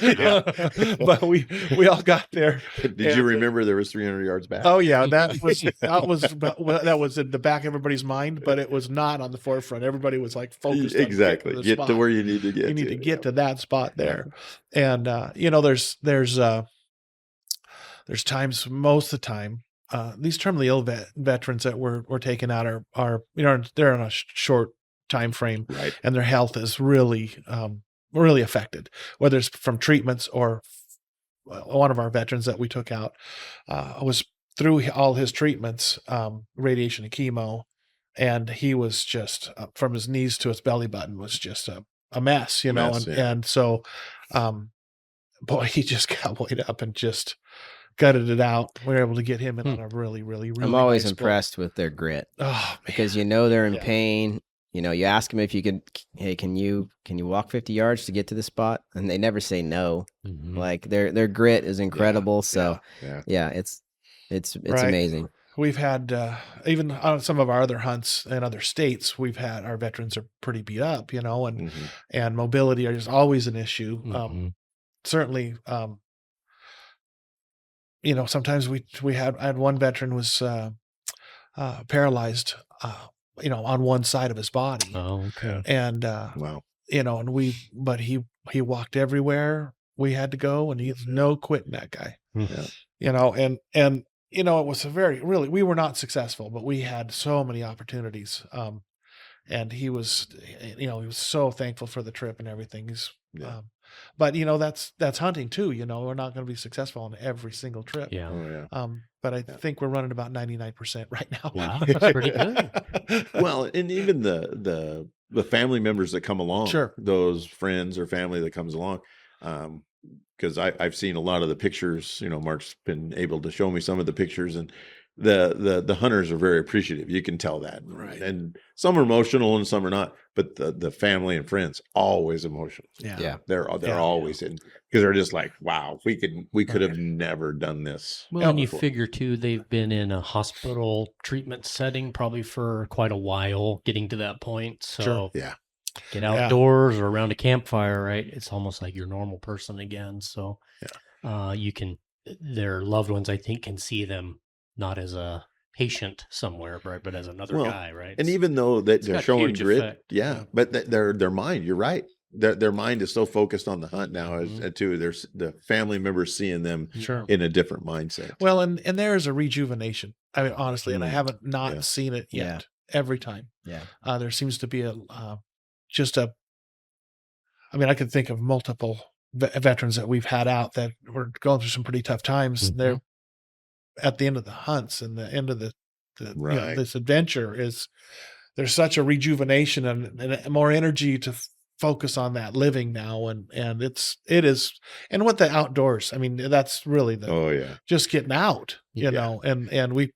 we all got there. Did you remember there was 300 yards back? Oh yeah, that was in the back of everybody's mind, but it was not on the forefront. Everybody was like focused. Exactly. Get to where you need to get. You need to get to that spot there, and there's times, most of the time. These terminally ill veterans that we're taking out are they're on a short time frame, right, and their health is really affected, whether it's from treatments or one of our veterans that we took out was through all his treatments, radiation and chemo. and he was just from his knees to his belly button was just a mess, you know, and so, boy, he just got weighed up and just gutted it out. We were able to get him in on a really, really, really. I'm always nice impressed with their grit. Oh, man. Because you know they're in pain. You know, you ask them if you could, hey, can you walk 50 yards to get to the spot? And they never say no. Mm-hmm. Like their grit is incredible. Yeah, So it's amazing. We've had even on some of our other hunts in other states, we've had our veterans are pretty beat up, you know, and mobility is always an issue. Certainly, you know, sometimes I had one veteran was paralyzed, you know, on one side of his body. Oh, okay. And wow, you know, but he walked everywhere we had to go, and he's no quitting, that guy. Yeah. You know, and you know, it was we were not successful, but we had so many opportunities. And he was, you know, he was so thankful for the trip and everything. But you know, that's hunting too. You know, we're not going to be successful on every single trip. Yeah. Oh, yeah. But I think we're running about 99% right now. Wow, that's pretty good. Well, and even the family members that come along, Sure, those friends or family that comes along, because I've seen a lot of the pictures. You know, Mark's been able to show me some of the pictures, and the hunters are very appreciative. You can tell that, right? And some are emotional and some are not. But the family and friends always emotional. Yeah. They're always in, because they're just like, wow, we could have never done this. Well, and you before. figure too, they've been in a hospital treatment setting probably for quite a while, getting to that point. So Sure. Yeah. get outdoors or around a campfire, right? It's almost like you're a normal person again. So their loved ones, I think, can see them not as a patient somewhere, right, but as another guy, right? And even though that they're showing grit, effect. But their mind, you're right. Their mind is so focused on the hunt now, as too. There's the family members seeing them in a different mindset. Well, and there is a rejuvenation. I mean, honestly, and I haven't seen it yet. Every time, there seems to be I mean, I can think of multiple veterans that we've had out that were going through some pretty tough times. They're at the end of the hunts and the end of the you know, this adventure there's such a rejuvenation and more energy to focus on that living now. And it is, and with the outdoors, I mean, that's really just getting out, you know, and we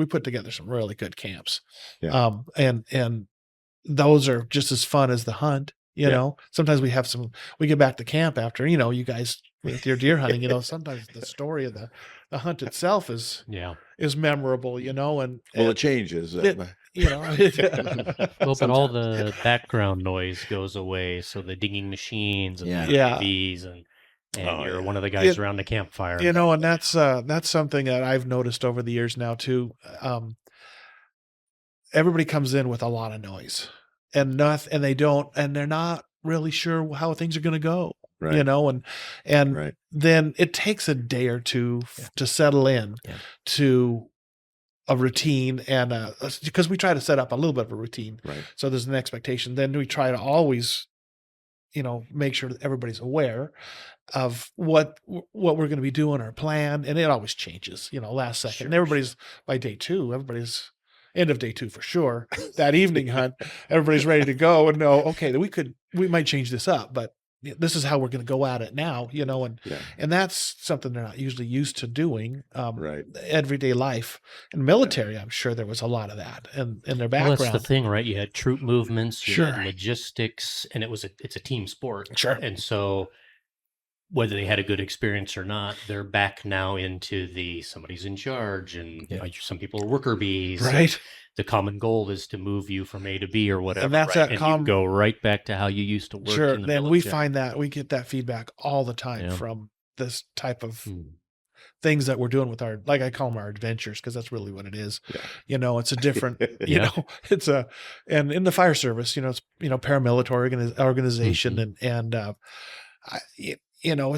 put together some really good camps. And those are just as fun as the hunt. You know, sometimes we get back to camp after, you know, you guys with your deer hunting, you know, sometimes the story of the hunt itself is memorable, you know, and it changes, you know, well, but all the background noise goes away. So the digging machines and the bees and you're one of the guys around the campfire, you know, and that's something that I've noticed over the years now too. Everybody comes in with a lot of noise. And they're not really sure how things are going to go, you know, and then it takes a day or two to settle in to a routine, and because we try to set up a little bit of a routine, so there's an expectation. Then we try to always, you know, make sure that everybody's aware of what we're going to be doing, our plan, and it always changes, you know, last second. And everybody's by day 2, everybody's. End of day 2 for sure. That evening hunt, everybody's ready to go and know, okay, we might change this up, but this is how we're going to go at it now, you know, and that's something they're not usually used to doing. Everyday life and military, I'm sure there was a lot of that in their background. Well, that's the thing, right? You had troop movements, you had logistics, and it's a team sport. Sure. And so whether they had a good experience or not, they're back now into somebody's in charge, and some people are worker bees. Right. The common goal is to move you from A to B or whatever. And that's you go right back to how you used to work. Sure. In the Then military. we find that we get that feedback all the time from this type of things that we're doing with like I call them our adventures, because that's really what it is. You know, it's a different, you know, and in the fire service, you know, it's, you know, paramilitary organization and you know,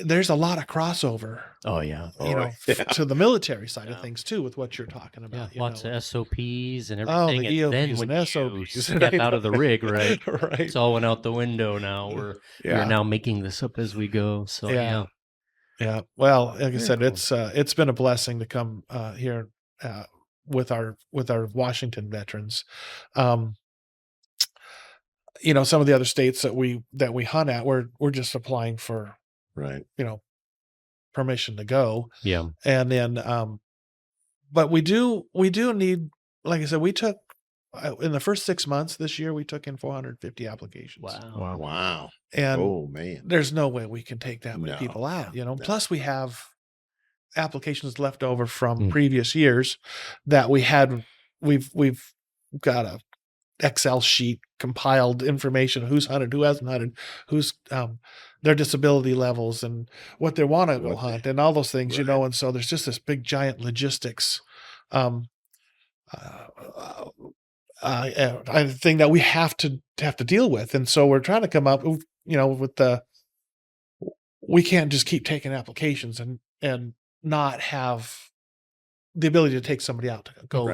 there's a lot of crossover. Oh yeah. You know, to the military side of things too, with what you're talking about. Yeah, lots of SOPs and everything. The EOPs and then when and you SOPs. step out of the rig, right? Right. It's all went out the window now. We're now making this up as we go. So yeah. Well, like I said, it's been a blessing to come here with our Washington veterans. Some of the other states that we hunt at, we're just applying for, Right. permission to go. Yeah. And then, but we do need, like I said, we took, in the first 6 months this year, we took in 450 applications. Wow. And Oh man. there's no way we can take that many No. people out, No. Plus we have applications left over from previous years that we had. We've got a Excel sheet compiled information, who's hunted, who hasn't hunted, who's their disability levels and what they want to go hunt and all those things, Right. and so there's just this big giant logistics thing that we have to deal with. And so we're trying to come up, with we can't just keep taking applications and not have the ability to take somebody out to go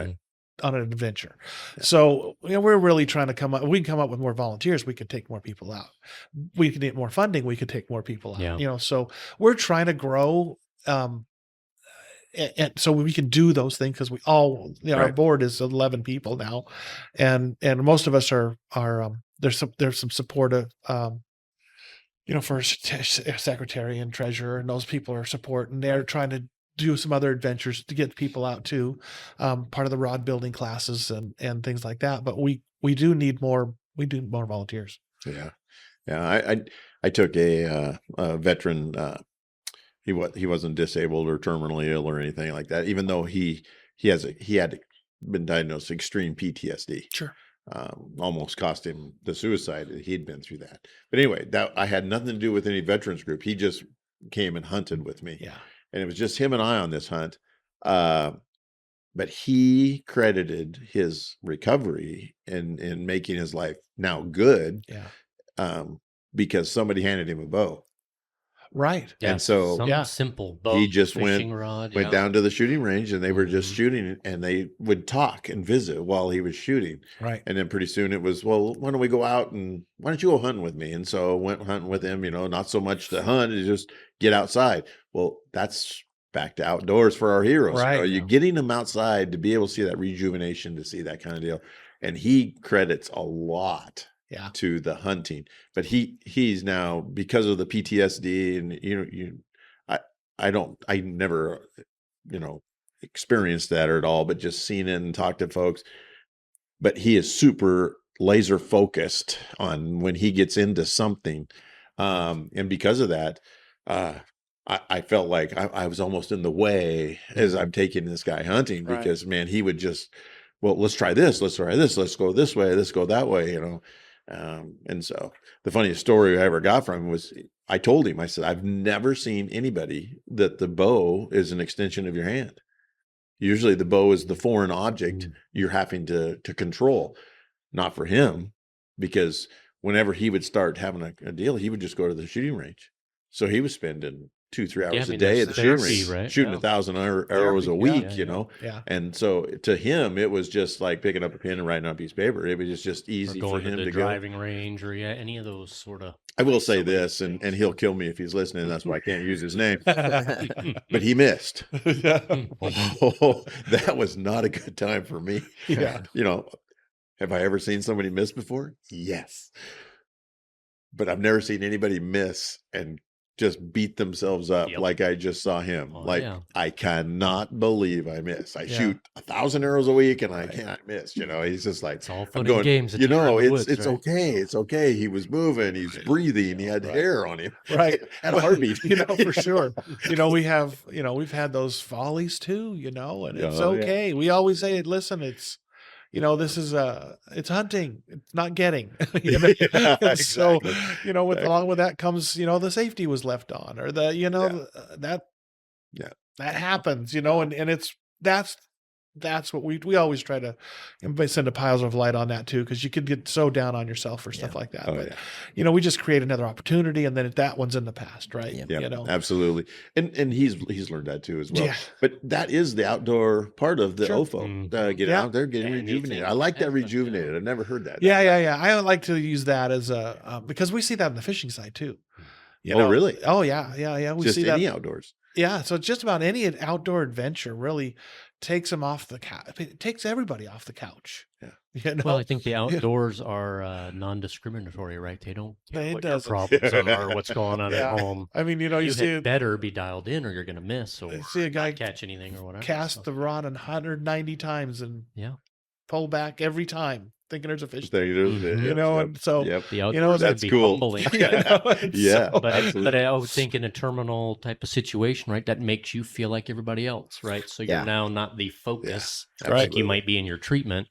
on an adventure. Yeah. So we're really trying to we can come up with more volunteers. We can take more people out. We can get more funding. We can take more people out, Yeah. So we're trying to grow. And so we can do those things because we all, our board is 11 people now, and most of us are there's some supportive, for secretary and treasurer, and those people are support, and they're trying to do some other adventures to get people out too, part of the rod building classes and things like that. But we do need more. We do more volunteers. Yeah. I took a veteran. He wasn't disabled or terminally ill or anything like that, even though he had been diagnosed with extreme PTSD. Sure. Almost cost him the suicide. He'd been through that. But anyway, that I had nothing to do with any veterans group. He just came and hunted with me. Yeah. And it was just him and I on this hunt. But he credited his recovery in making his life now good. Yeah. Because somebody handed him a bow. Right. Yeah. And so some simple boat, he just fishing rod, went down to the shooting range, and they were just shooting, and they would talk and visit while he was shooting. Right. And then pretty soon it was, well, why don't we go out and why don't you go hunting with me? And so I went hunting with him, not so much to hunt, it's just get outside. Well, that's back to outdoors for our heroes. Right. You're getting them outside to be able to see that rejuvenation, to see that kind of deal. And he credits a lot to the hunting, but he's now, because of the PTSD, and I never experienced that at all, but just seen it and talked to folks. But he is super laser focused on when he gets into something, and because of that, I felt like I was almost in the way as I'm taking this guy hunting, because man, he would just, well, let's try this, let's try this, let's go this way, let's go that way, and so the funniest story I ever got from him was, I told him, I said, I've never seen anybody that the bow is an extension of your hand. Usually the bow is the foreign object you're having to control. Not for him, because whenever he would start having a deal, he would just go to the shooting range. So he was spending 2-3 hours a day at the shooting range, shooting 1,000 arrows a week, Yeah. And so to him, it was just like picking up a pen and writing on a piece of paper. It was just easy for him to go. Driving range or any of those sort of. I will say this, and he'll kill me if he's listening. That's why I can't use his name. But he missed. Oh, that was not a good time for me. Yeah. Have I ever seen somebody miss before? Yes. But I've never seen anybody miss and just beat themselves up like I just saw him. I cannot believe I miss. I shoot 1,000 arrows a week and I can't miss. He's just like, it's all fun and games. It's okay. It's okay. He was moving. He's breathing. He had hair on him. Right. Had a heartbeat. For sure. We have, we've had those follies too, and it's okay. Yeah. We always say, listen, it's, this is it's hunting, it's not getting. Exactly. So, along with that comes, the safety was left on, or that happens, and that's what we always try to send a piles of light on that too, because you could get so down on yourself for stuff like that. But we just create another opportunity, and then that one's in the past, right? Yeah, absolutely. And he's learned that too as well. Yeah. But that is the outdoor part of the OFO. Get out there, getting rejuvenated. I like that rejuvenated. I've never heard that. Yeah. I like to use that as a because we see that on the fishing side too. Really? Oh yeah. We just see any that outdoors. Yeah, so just about any outdoor adventure, really, takes them off the couch. It takes everybody off the couch. Yeah. You know? Well, I think the outdoors are non-discriminatory, right? They don't care It what your doesn't. problems are or what's going on Yeah. at home. I mean, you know, you You see had better be dialed in, or you're going to miss, or see a guy not catch anything, or whatever. cast the rod 190 times and Yeah. pull back every time, thinking there's a fish. There it is. Mhm. You know, and so Yep. The you outdoors know, can that's be cool. humbling. you know, and Yeah. so- But I would think in a terminal type of situation, right, that makes you feel like everybody else, right? So you're Yeah. now not the focus Right. like you might be in your treatment.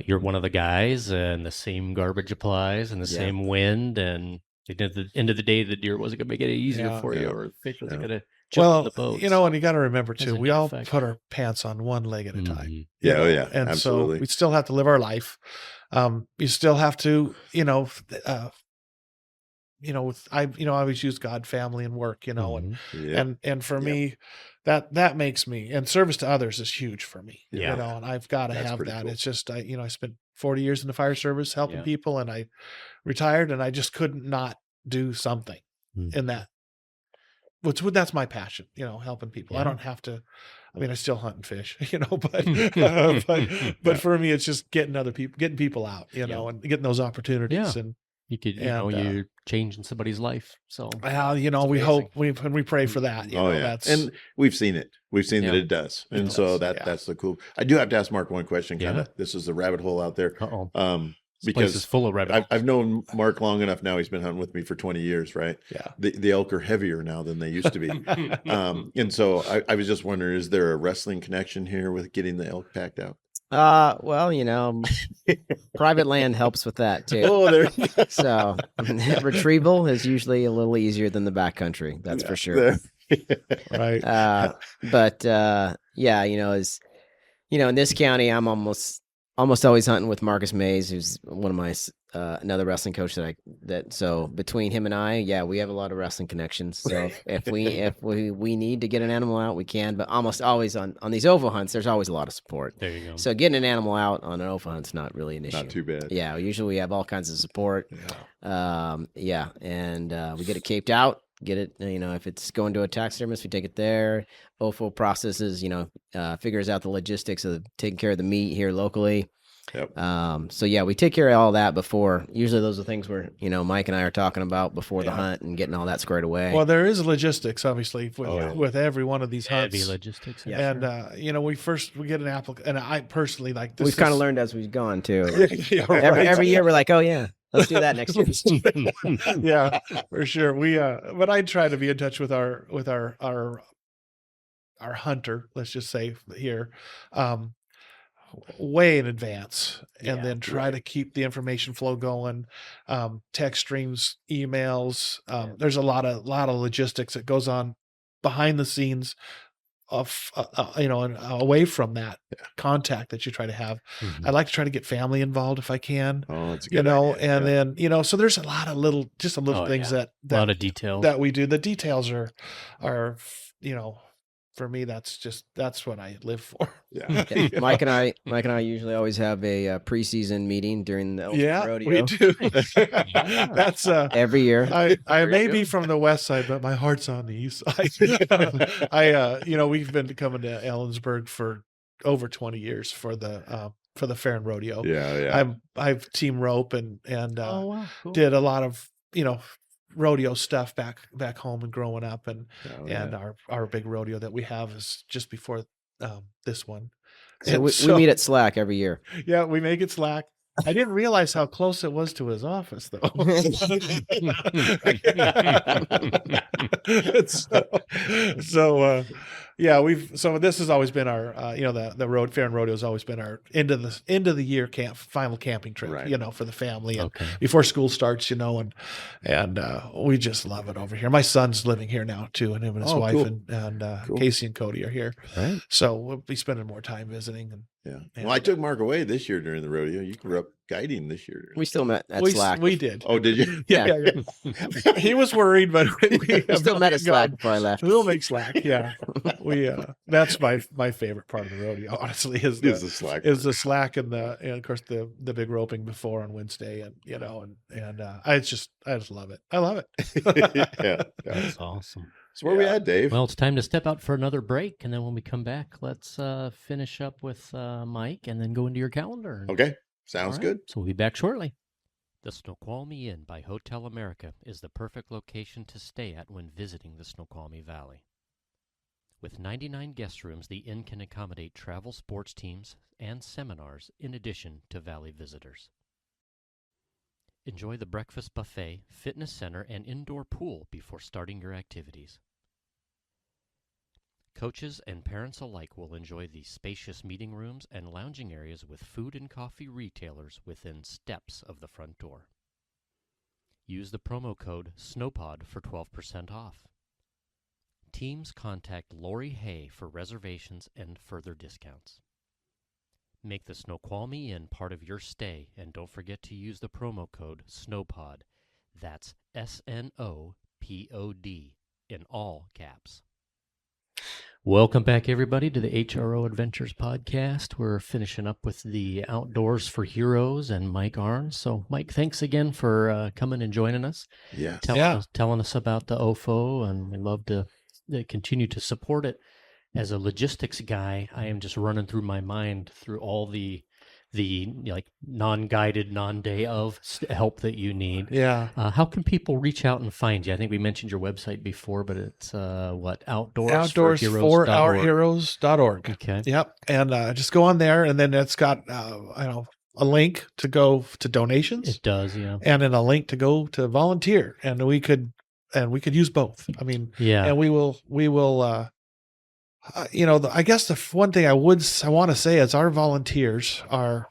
You're one of the guys, and the same garbage applies, and the Yeah. same wind, and at the end of the day, the deer wasn't going to make it any easier Yeah. for you, Yeah. or the fish wasn't Yeah. going to jump in well, the boat. you know, and you got to remember Has too, a we all effect. put our pants on one leg at a time. Mhm. you Yeah, know, oh, yeah, and absolutely. so we still have to live our life. You still have to, I always use God, family, and work, and Mhm. Yeah. and for Yep. me, that makes me, and service to others is huge for me. Yeah. And I've got to That's have pretty that. cool. It's just I spent 40 years in the fire service helping Yeah. people, and I retired, and I just couldn't not do something Mhm. in that. That's my passion, helping people. I Yeah. don't have to. I mean, I still hunt and fish, but for me, it's just getting people out, Yeah. and getting those opportunities. Yeah. And You could, And, you're changing somebody's life. So we amazing. hope we pray for that. Oh, yeah. That's And we've seen it. We've seen that Yeah. it does. It And so does, yeah. that's the cool. I do have to ask Mark one question. Kind Yeah. of. This is the rabbit hole out there. Uh-oh. This place Because is full of rabbit. I've known Mark long enough now. He's been hunting with me for 20 years, right? yeah. The elk are heavier now than they used to be. And so I was just wondering, is there a wrestling connection here with getting the elk packed out? Well, private land helps with that too. Oh, there you go. So retrieval is usually a little easier than the backcountry. That's for sure. There. Right. But yeah, in this county, I'm almost always hunting with Marcus Mays, who's one of my another wrestling coach so between him and I, yeah, we have a lot of wrestling connections. So if we need to get an animal out, we can. But almost always on these OFO hunts, there's always a lot of support. There you go. So getting an animal out on an OFO hunt's not really an issue. Not too bad. Yeah, usually we have all kinds of support. Yeah. And we get it caped out. Get it, if it's going to a taxidermist, we take it there. OFO processes, figures out the logistics of taking care of the meat here locally. Yep. So yeah, we take care of all that before. Usually those are things where, Mike and I are talking about before the hunt and getting all that squared away. Well, there is logistics, obviously, yeah. with every one of these hunts. Heavy logistics. Yeah. And we get an applicant, and I personally like this. We've kind of learned as we've gone too. Yeah, right. Every year we're like, oh yeah, let's do that next year. Yeah, for sure. But I try to be in touch with our hunter, let's just say here, way in advance, and Yeah, then try to keep the information flow going, text streams, emails. There's a lot of logistics that goes on behind the scenes of and away from that contact that you try to have. Mhm. I like to try to get family involved if I can. Oh, that's a good idea. And then so there's a lot of little things A lot of details. that we do. The details are for me, that's what I live for. Yeah. Yeah. Mike and I usually always have a preseason meeting during the Yeah, rodeo. we do. That's Every year. I may be from the west side, but my heart's on the east side. We've been coming to Ellensburg for over 20 years for the fair and rodeo. Yeah. I've team rope and Oh, wow. Cool. did a lot of rodeo stuff back home and growing up, and our big rodeo that we have is just before this one. So And we meet at Slack every year. Yeah, we make it Slack. I didn't realize how close it was to his office, though. So this has always been our, the road fair and rodeo has always been our end of the year final camping trip, Right. for the family, and Okay. before school starts, and we just love it over here. My son's living here now too, and him and his wife cool. and Cool. Casey and Cody are here, Right. so we'll be spending more time visiting. And Yeah. Well, I took Mark away this year during the rodeo. You grew up guiding this year. We still met at we Slack. we did. Oh, did you? Yeah. He was worried, but we We still met at Slack gone. before I left. We'll make Slack. Yeah, we. That's my favorite part of the rodeo. Honestly, is Is the the slack. is the slack and of course the big roping before on Wednesday, and I just love it. I love it. Yeah. That's awesome. So where we at, Dave? Well, it's time to step out for another break, and then when we come back, let's finish up with Mike, and then go into your calendar. Okay, sounds good. So we'll be back shortly. The Snoqualmie Inn by Hotel America is the perfect location to stay at when visiting the Snoqualmie Valley. With 99 guest rooms, the inn can accommodate travel sports teams and seminars in addition to valley visitors. Enjoy the breakfast buffet, fitness center, and indoor pool before starting your activities. Coaches and parents alike will enjoy the spacious meeting rooms and lounging areas with food and coffee retailers within steps of the front door. Use the promo code SNOWPOD for 12% off. Teams contact Lori Hay for reservations and further discounts. Make the Snoqualmie Inn part of your stay, and don't forget to use the promo code SNOWPOD. That's SNOPOD in all caps. Welcome back, everybody, to the HRO Adventures podcast. We're finishing up with the Outdoors for Heroes and Mike Arns. So, Mike, thanks again for coming and joining us. Yes. Telling us about the OFO, and we love to continue to support it. As a logistics guy, I am just running through my mind through all the like non-guided, non-day of help that you need. Yeah. How can people reach out and find you? I think we mentioned your website before, but it's what? Outdoorsforheroes.org. Okay. Yep. And just go on there, and then it's got a link to go to donations. It does, yeah. And then a link to go to volunteer, and we could use both. I mean, yeah. And we will. I guess the one thing I want to say is our volunteers are,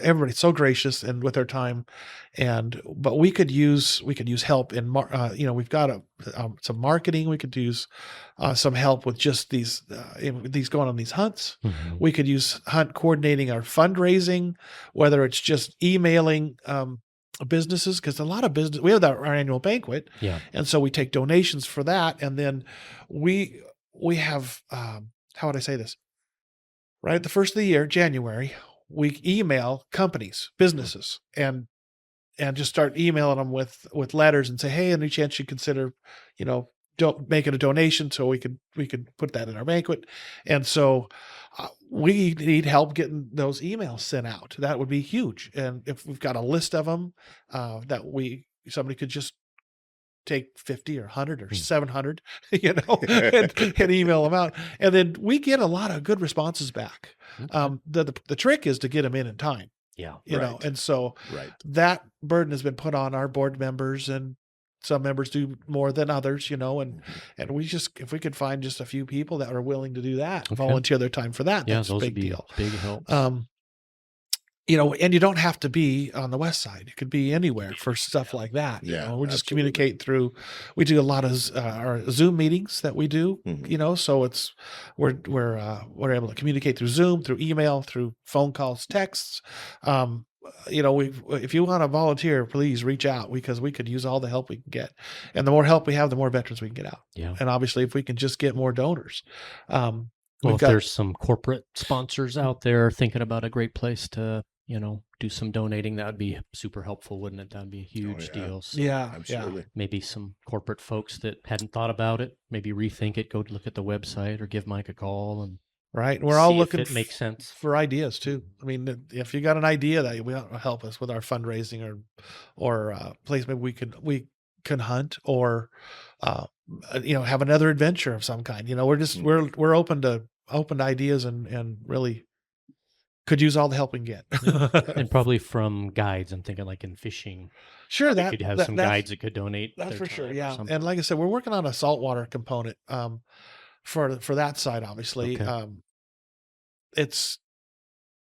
everybody's so gracious and with their time, but we could use help in, we've got some marketing. We could use some help with just these going on these hunts. Mm-hmm. We could use coordinating our fundraising, whether it's just emailing, businesses, because a lot of business, we have our annual banquet, and so we take donations for that, and then we have how would I say this? Right at the first of the year, January, we email companies, businesses, and just start emailing them with letters and say, hey, any chance you consider, making a donation so we could put that in our banquet. And so we need help getting those emails sent out. That would be huge. And if we've got a list of them somebody could just take 50 or 100 or 700, and email them out. And then we get a lot of good responses back. Okay. The trick is to get them in time. Yeah. And so that burden has been put on our board members, and some members do more than others, and we just, if we could find just a few people that are willing to do that, volunteer their time for that, that's a big deal. Big help. And you don't have to be on the west side. It could be anywhere for stuff like that. We just communicate through. We do a lot of our Zoom meetings that we do. So it's we're able to communicate through Zoom, through email, through phone calls, texts. If you want to volunteer, please reach out, because we could use all the help we can get. And the more help we have, the more veterans we can get out. Yeah. And obviously, if we can just get more donors. There's some corporate sponsors out there thinking about a great place to, do some donating, that would be super helpful, wouldn't it? That'd be a huge deal. So absolutely. Maybe some corporate folks that hadn't thought about it, maybe rethink it, go look at the website or give Mike a call and we're all looking if it makes sense for ideas too. I mean, if you got an idea that will help us with our fundraising or place, maybe we can hunt or have another adventure of some kind. We're open to ideas and really could use all the help we can get. And probably from guides. I'm thinking like in fishing. Sure, that could have some guides that could donate. That's for sure. Yeah, and like I said, we're working on a saltwater component for that side. Obviously,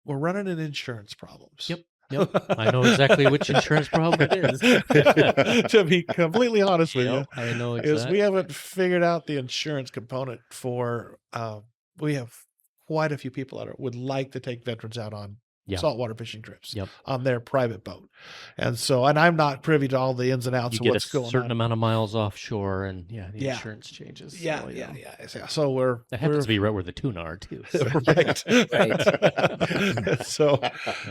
we're running into insurance problems. Yep, I know exactly which insurance problem it is. To be completely honest with you, I know exactly. We haven't figured out the insurance component for. We have quite a few people that would like to take veterans out on saltwater fishing trips on their private boat, and I'm not privy to all the ins and outs of what's going on. You get a certain amount of miles offshore, and the insurance changes. So that happens to be right where the tuna are too. So. Right.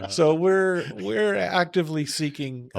So we're actively seeking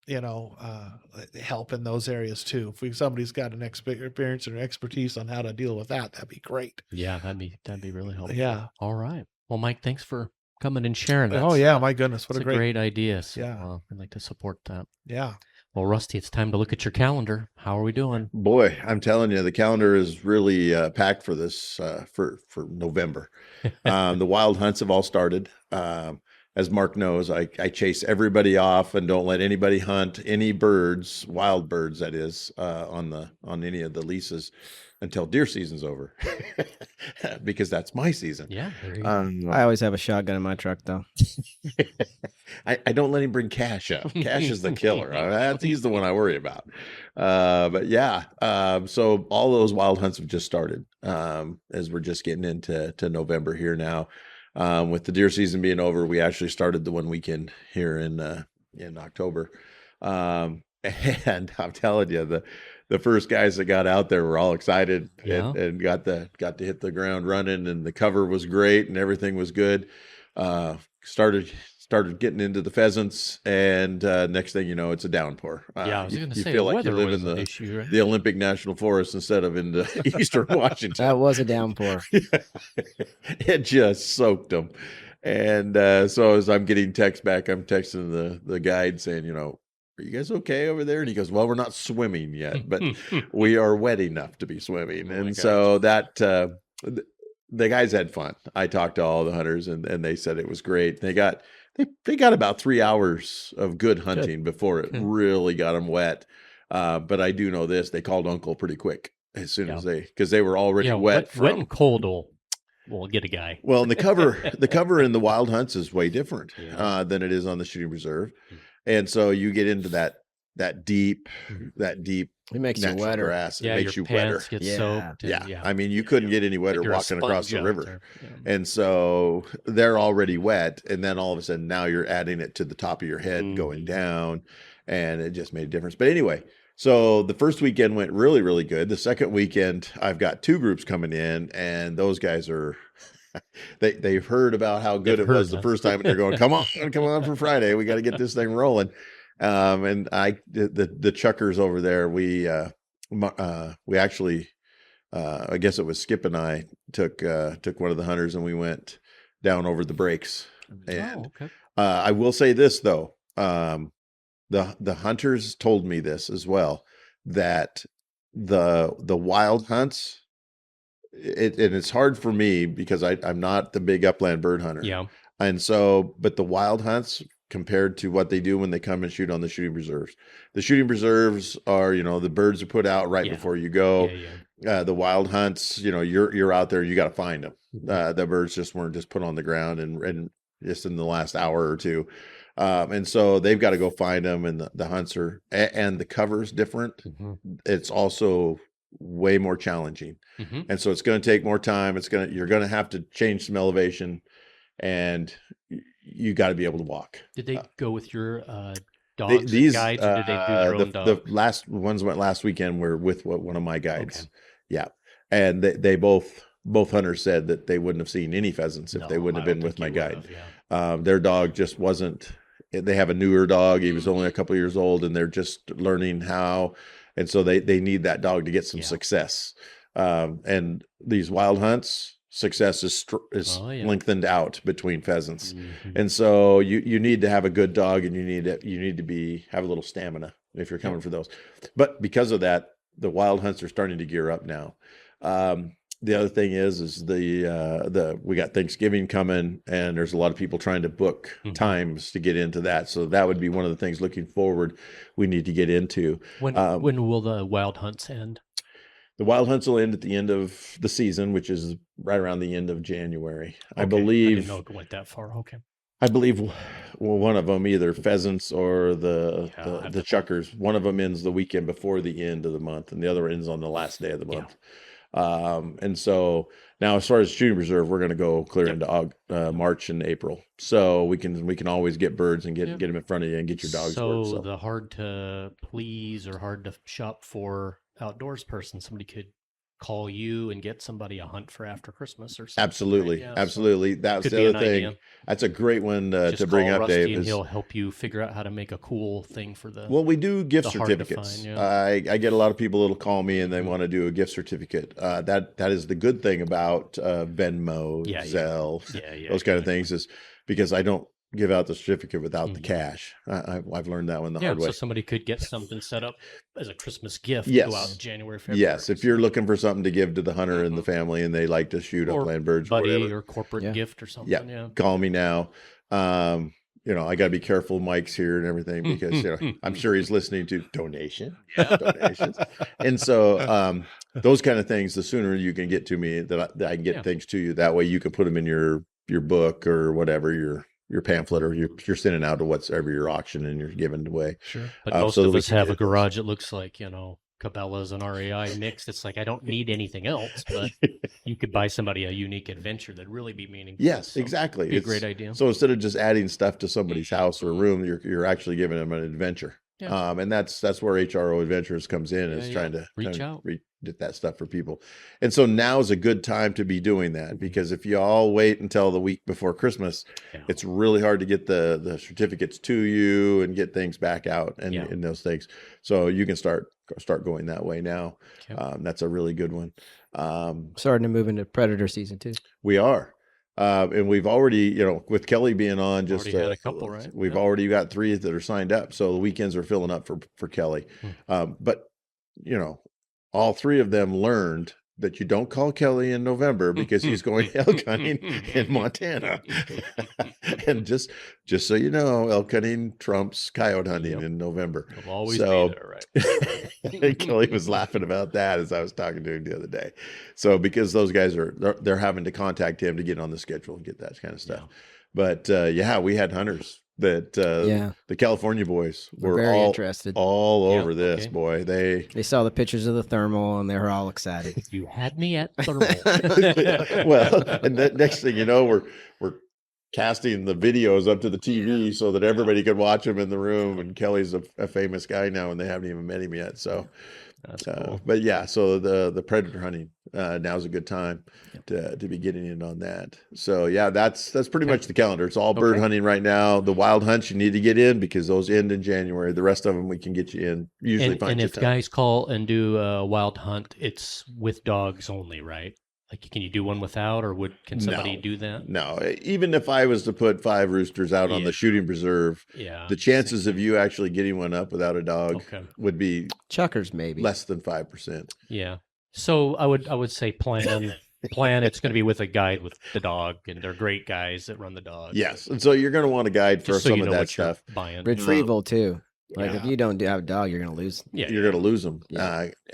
help in those areas too. If somebody's got an experience or expertise on how to deal with that, that'd be great. Yeah, that'd be really helpful. Yeah. All right. Well, Mike, thanks for coming and sharing. Oh yeah, my goodness, what That's a great idea. So, Yeah. I'd like to support that. Yeah. Well, Rusty, it's time to look at your calendar. How are we doing? Boy, I'm telling you, the calendar is really packed for this for November. The wild hunts have all started. As Mark knows, I chase everybody off and don't let anybody hunt any birds, wild birds, that is, on any of the leases until deer season's over, because that's my season. Yeah. There you go. I always have a shotgun in my truck, though. I don't let him bring Cash up. Cash is the killer. He's the one I worry about. But yeah, so all those wild hunts have just started as we're just getting into November here now. With the deer season being over, we actually started the one weekend here in October. And I'm telling you, the first guys that got out there were all excited and got to hit the ground running, and the cover was great and everything was good. Started getting into the pheasants, and next thing you know, it's a downpour. I was going to say, feel like you weather live was in an issue, right? the Olympic National Forest instead of in the Eastern Washington. That was a downpour. It just soaked them. And so as I'm getting text back, I'm texting the guide saying, are you guys okay over there? And he goes, well, we're not swimming yet, but we are wet enough to be swimming. And so that the guys had fun. I talked to all the hunters, and they said it was great. They got about 3 hours of good hunting before it really got them wet. But I do know this: they called Uncle pretty quick as soon as because they were already wet. Wet and cold will get a guy. Well, and the cover in the wild hunts is way different than it is on the shooting reserve. And so you get into that deep It makes you wetter. grass. It Yeah, makes your you wetter. pants get Yeah. soaked. Yeah. I mean, you couldn't get any wetter Like you're a walking across the sponge out river. there. Yeah. And so they're already wet. And then all of a sudden now you're adding it to the top of your head going down. And it just made a difference. But anyway, so the first weekend went really, really good. The second weekend, I've got 2 groups coming in, and those guys are they've heard about how good it was the first time, and they're going, come on for Friday. We got to get this thing rolling. And the chuckers over there, we actually, I guess it was Skip and I took one of the hunters, and we went down over the breaks. And I will say this though, the hunters told me this as well, that the wild hunts, and it's hard for me because I'm not the big upland bird hunter. Yeah. And so, but the wild hunts compared to what they do when they come and shoot on the shooting reserves. The shooting reserves are, the birds are put out right before you go. The wild hunts, you're out there, you got to find them. The birds just weren't just put on the ground and just in the last hour or two. And so they've got to go find them, and the hunts are, and the cover's different. It's also way more challenging. And so it's going to take more time. You're going to have to change some elevation, and you got to be able to walk. Did they go with your dogs, guides, or did they do their own dogs? The last ones went last weekend were with one of my guides. Okay. Yeah. And they both hunters said that they wouldn't have seen any pheasants if they wouldn't have been with my guide. Their dog just wasn't. They have a newer dog. He was only a couple of years old, and they're just learning how. And so they need that dog to get some success. And these wild hunts, success is lengthened out between pheasants. And so you need to have a good dog, and you need to have a little stamina if you're coming for those. But because of that, the wild hunts are starting to gear up now. The other thing is we got Thanksgiving coming, and there's a lot of people trying to book times to get into that. So that would be one of the things looking forward we need to get into. When will the wild hunts end? The wild hunts will end at the end of the season, which is right around the end of January. Okay. I believe. I didn't know it went that far. Okay. I believe one of them, either pheasants or the chuckers, one of them ends the weekend before the end of the month, and the other ends on the last day of the month. And so now, as far as shooting reserve, we're going to go clear into March and April, so we can always get birds and get them in front of you and get your dogs. So the hard to please or hard to shop for outdoors person, somebody could call you and get somebody a hunt for after Christmas or something. Absolutely. Right? Yeah, Absolutely. That's could the be other an thing. idea. That's a great one Just to bring call up, Rusty Dave. and Is, he'll help you figure out how to make a cool thing for the. well, we do gift the hard to certificates. find, yeah. I get a lot of people that'll call me and they Mhm. want to do a gift certificate. That is the good thing about Venmo, Yeah, Zelle, yeah, those kind of exactly. things, is because I don't give out the certificate without the Mhm. cash. I've learned that one the Yeah, hard way. so somebody could get something set up as a Christmas gift. Go out in January, February. Yes, if you're looking for something to give to the hunter and the Mhm. family, and they like to shoot or upland birds, or buddy whatever. or corporate Yeah. gift or Yeah, something. Yeah. call me now. I got to be careful. Mike's here and everything because I'm sure he's listening to donations. And so those kind of things, the sooner you can get to me, that I can get things to you. That way you can put them in your book or whatever, your pamphlet, or you're sending out to whatever your auction and you're giving away. Sure. But so most that of we us can have get a it close. garage that looks like, Cabela's and REI mixed. It's like, I don't need anything else, but you could buy somebody a unique adventure that'd really be meaningful. Yes, So, exactly. be a great idea. So instead of just adding stuff to somebody's house or room, you're actually giving them an adventure. Yeah. And that's where HRO Adventures comes in, is trying to reach out, get that stuff for people. And so now is a good time to be doing that, because if you all wait until the week before Christmas, it's really hard to get the certificates to you and get things back out and those things. So you can start going that way now. Okay. That's a really good one. Starting to move into predator season too. We are. And we've already, with Kelly being on, just already had a couple, right? We've already got 3 that are signed up. So the weekends are filling up for Kelly. But, all 3 of them learned that you don't call Kelly in November because he's going elk hunting in Montana. And just so you know, elk hunting trumps coyote hunting in November. It'll always be there, right? Kelly was laughing about that as I was talking to him the other day. So because those guys they're having to contact him to get on the schedule and get that kind of stuff. But we had hunters that the California boys were very all interested, all over this. Boy, they saw the pictures of the thermal and they were all excited. You had me at thermal. Well, and the next thing you know, we're casting the videos up to the TV so that everybody could watch them in the room. And Kelly's a famous guy now, and they haven't even met him yet. So that's cool. But so the predator hunting now's a good time to be getting in on that. So that's pretty much the calendar. It's all bird hunting right now. The wild hunts you need to get in because those end in January. The rest of them we can get you in. Usually, and if guys call and do a wild hunt, it's with dogs only, right? Like, can you do one without, or can somebody do that? No, even if I was to put 5 roosters out on the shooting preserve, the chances of you actually getting one up without a dog would be chuckers, maybe less than 5%. Yeah. So I would say plan. It's going to be with a guide with the dog, and they're great guys that run the dog. Yes, and so you're going to want a guide for some of that stuff. Retrieval too. Like if you don't have a dog, you're going to lose. Yeah, you're going to lose them,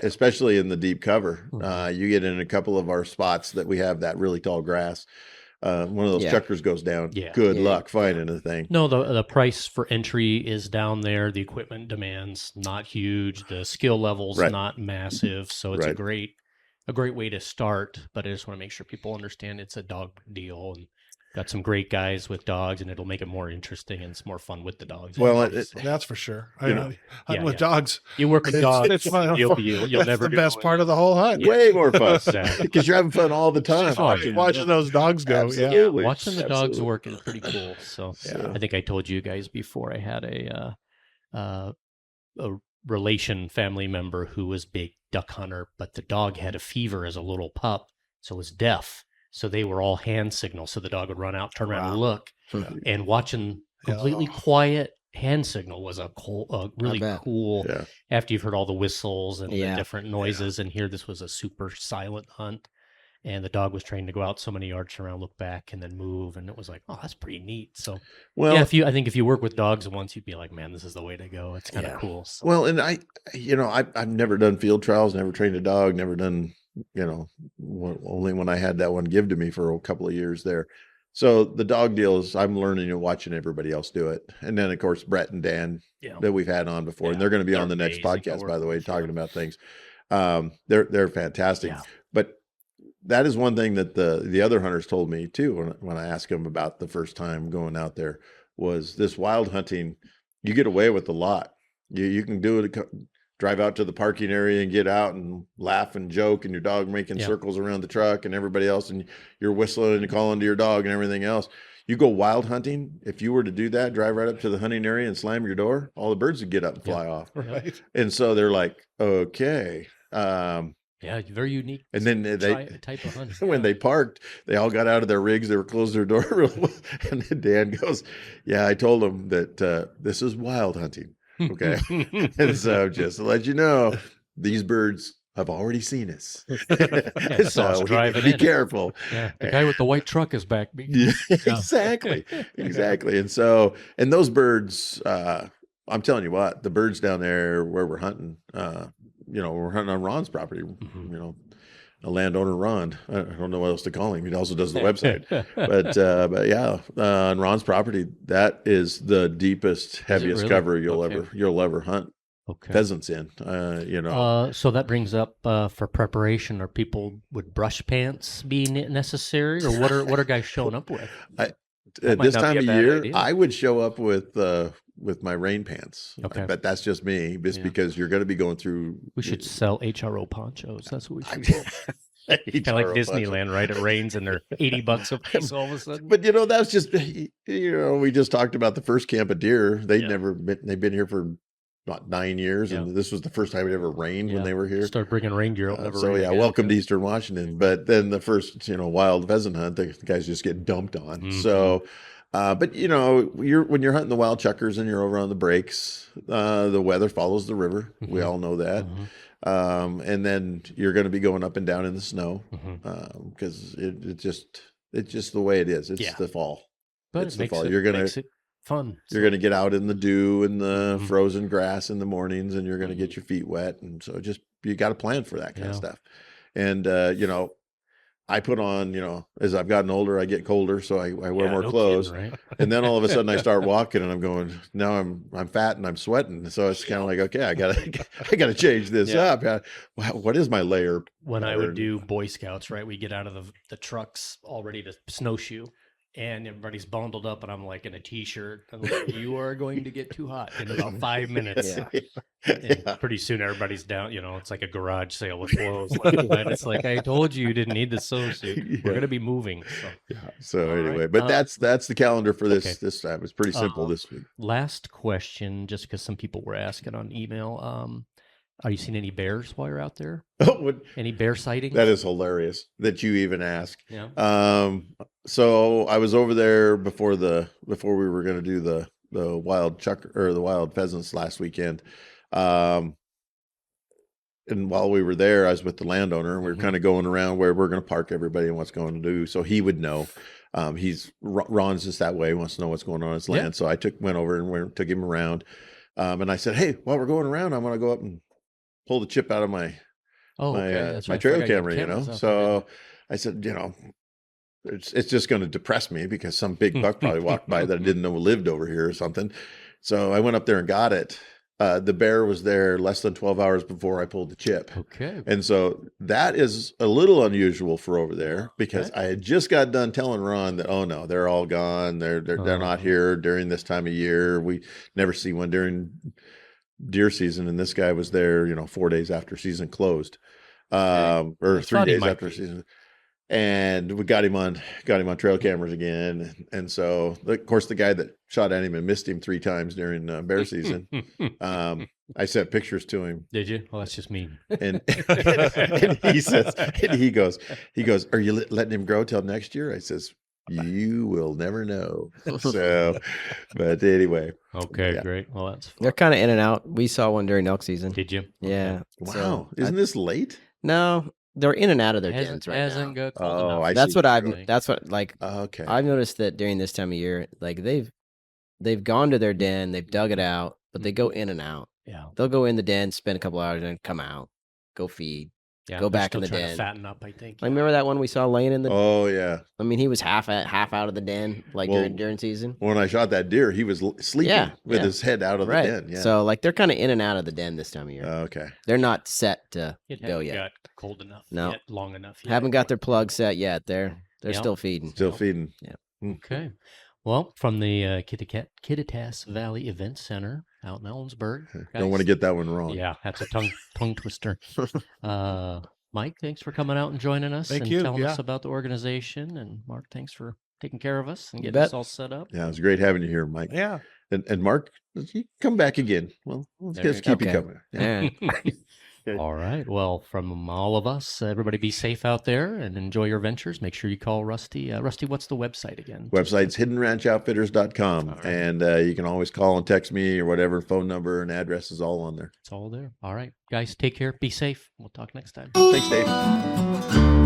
especially in the deep cover. You get in a couple of our spots that we have that really tall grass. One of those chuckers goes down. Good luck finding the thing. No, the price for entry is down there. The equipment demands not huge. The skill level's not massive, so it's a great way to start. But I just want to make sure people understand it's a dog deal, and got some great guys with dogs, and it'll make it more interesting and it's more fun with the dogs. Well, that's for sure. Hunting with dogs. You work with dogs. It's fun. You'll that's never the best part of the whole hunt. Way more fun because you're having fun all the time. Watching those dogs go. Absolutely. Watching the dogs work is pretty cool. So I think I told you guys before, I had a relation family member who was big duck hunter, but the dog had a fever as a little pup, so was deaf. So they were all hand signals. So the dog would run out, turn around and look, and watching completely quiet hand signal was a really cool. After you've heard all the whistles and the different noises, and here this was a super silent hunt, and the dog was trained to go out so many yards around, look back, and then move, and it was like, oh, that's pretty neat. So I think if you work with dogs once, you'd be like, man, this is the way to go. It's kind of cool. So. Well, and I've never done field trials, never trained a dog, never done. Only when I had that one give to me for a couple of years there. So the dog deal is I'm learning and watching everybody else do it. And then of course, Brett and Dan that we've had on before, and they're going to be on the next podcast, by the way, talking about things. They're fantastic, but that is one thing that the other hunters told me too, when I asked them about the first time going out there, was this wild hunting, you get away with a lot. You can do it drive out to the parking area and get out and laugh and joke, and your dog making circles around the truck and everybody else, and you're whistling and calling to your dog and everything else. You go wild hunting, if you were to do that, drive right up to the hunting area and slam your door, all the birds would get up and fly off. Right. And so they're like, okay. Yeah, very unique. And then type of hunting. when they parked, they all got out of their rigs. They were closing their door real well. And then Dan goes, yeah, I told them that this is wild hunting. Okay. And so just to let you know, these birds have already seen us. So be careful. Yeah, the guy with the white truck is back. Yeah, exactly. Exactly. And so, and those birds, I'm telling you what, the birds down there where we're hunting, we're hunting on Ron's property, a landowner, Ron. I don't know what else to call him. He also does the website, but yeah, on Ron's property, that is the deepest, heaviest cover you'll ever hunt pheasants in. So that brings up for preparation. Are people with brush pants be necessary, or what are guys showing up with? At this time of year, I would show up with my rain pants. Okay. But that's just me, because you're going to be going through. We should sell HRO ponchos. That's what we should do. Kind of like Disneyland, right? It rains and they're $80 a piece all of a sudden. But that's just, we just talked about the first camp of deer. They've been here for about 9 years, and this was the first time it ever rained when they were here. Start bringing rain gear. Welcome to Eastern Washington. But then the first, wild pheasant hunt, the guys just get dumped on. Mm-hmm. So, but when you're hunting the wild chuckers and you're over on the breaks, the weather follows the river. Mm-hmm. We all know that. Mm-hmm. And then you're going to be going up and down in the snow, because it's just the way it is. It's the fall. But it's the fall. You're going to fun. You're going to get out in the dew and the frozen grass in the mornings, and you're going to get your feet wet. And so you got to plan for that kind of stuff. And, I put on, as I've gotten older, I get colder. So I wear more clothes. Kidding, right? And then all of a sudden I start walking and I'm going, now I'm fat and I'm sweating. So it's kind of like, okay, I gotta change this up. What is my layer? When I would do Boy Scouts, right, we get out of the trucks all ready to snowshoe. And everybody's bundled up, and I'm like in a t-shirt. I'm like, you are going to get too hot in about 5 minutes. And pretty soon everybody's down. It's like a garage sale with clothes. It's like, I told you didn't need the snowsuit. We're going to be moving. So anyway, but that's the calendar for this time. It's pretty simple this week. Last question, just because some people were asking on email. Are you seeing any bears while you're out there? Any bear sightings? That is hilarious that you even ask. Yeah. So I was over there before we were going to do the wild chuck or the wild pheasants last weekend. And while we were there, I was with the landowner, and we were kind of going around where we're going to park everybody and what's going to do. So he would know. Ron's just that way. He wants to know what's going on his land. So I went over and took him around. And I said, hey, while we're going around, I want to go up and pull the chip out of my trail camera, So I said, it's just going to depress me because some big buck probably walked by that I didn't know lived over here or something. So I went up there and got it. The bear was there less than 12 hours before I pulled the chip. Okay. And so that is a little unusual for over there, because I had just got done telling Ron that, oh no, they're all gone. They're not here during this time of year. We never see one during deer season. And this guy was there, 4 days after season closed, or 3 days after season. And we got him on trail cameras again. And so, of course, the guy that shot at him and missed him 3 times during bear season, I sent pictures to him. Did you? Well, that's just mean. And he says, he goes, are you letting him grow till next year? I says, you will never know. So, but anyway. Okay, great. Well, that's fun. They're kind of in and out. We saw one during elk season. Did you? Yeah. Wow. So, isn't this late? No. They're in and out of their dens right now. Got cold enough. I that's see. what okay. I've noticed that during this time of year, like they've gone to their den, they've dug it out, but they go in and out. Yeah. They'll go in the den, spend a couple hours, and come out, go feed, go back in the den. To fatten up, I think. Like, remember that one we saw laying in the? Oh yeah. I mean, he was half out of the den, during season. When I shot that deer, he was sleeping with his head out of the den. Yeah. So like they're kind of in and out of the den this time of year. Okay. They're not set to go yet. Got cold enough. No. Yet, long enough. Yet. Haven't got their plug set yet. They're still feeding. Still feeding. Yeah. Okay. Well, from the Kittitas Valley Event Center out in Ellensburg. Don't want to get that one wrong. Yeah, that's a tongue twister. Mike, thanks for coming out and joining us Thank and you. telling us about the organization. And Mark, thanks for taking care of us and You getting us bet. all set up. Yeah, it was great having you here, Mike. Yeah. And Mark, you come back again. Well, let's There just you keep you Okay. coming. Yeah. Yeah. All right. Well, from all of us, everybody be safe out there and enjoy your ventures. Make sure you call Rusty. Rusty, what's the website again? Website's hiddenranchoutfitters.com. All right. And you can always call and text me or whatever. Phone number and address is all on there. It's all there. All right. Guys, take care. Be safe. We'll talk next time. Thanks, Dave.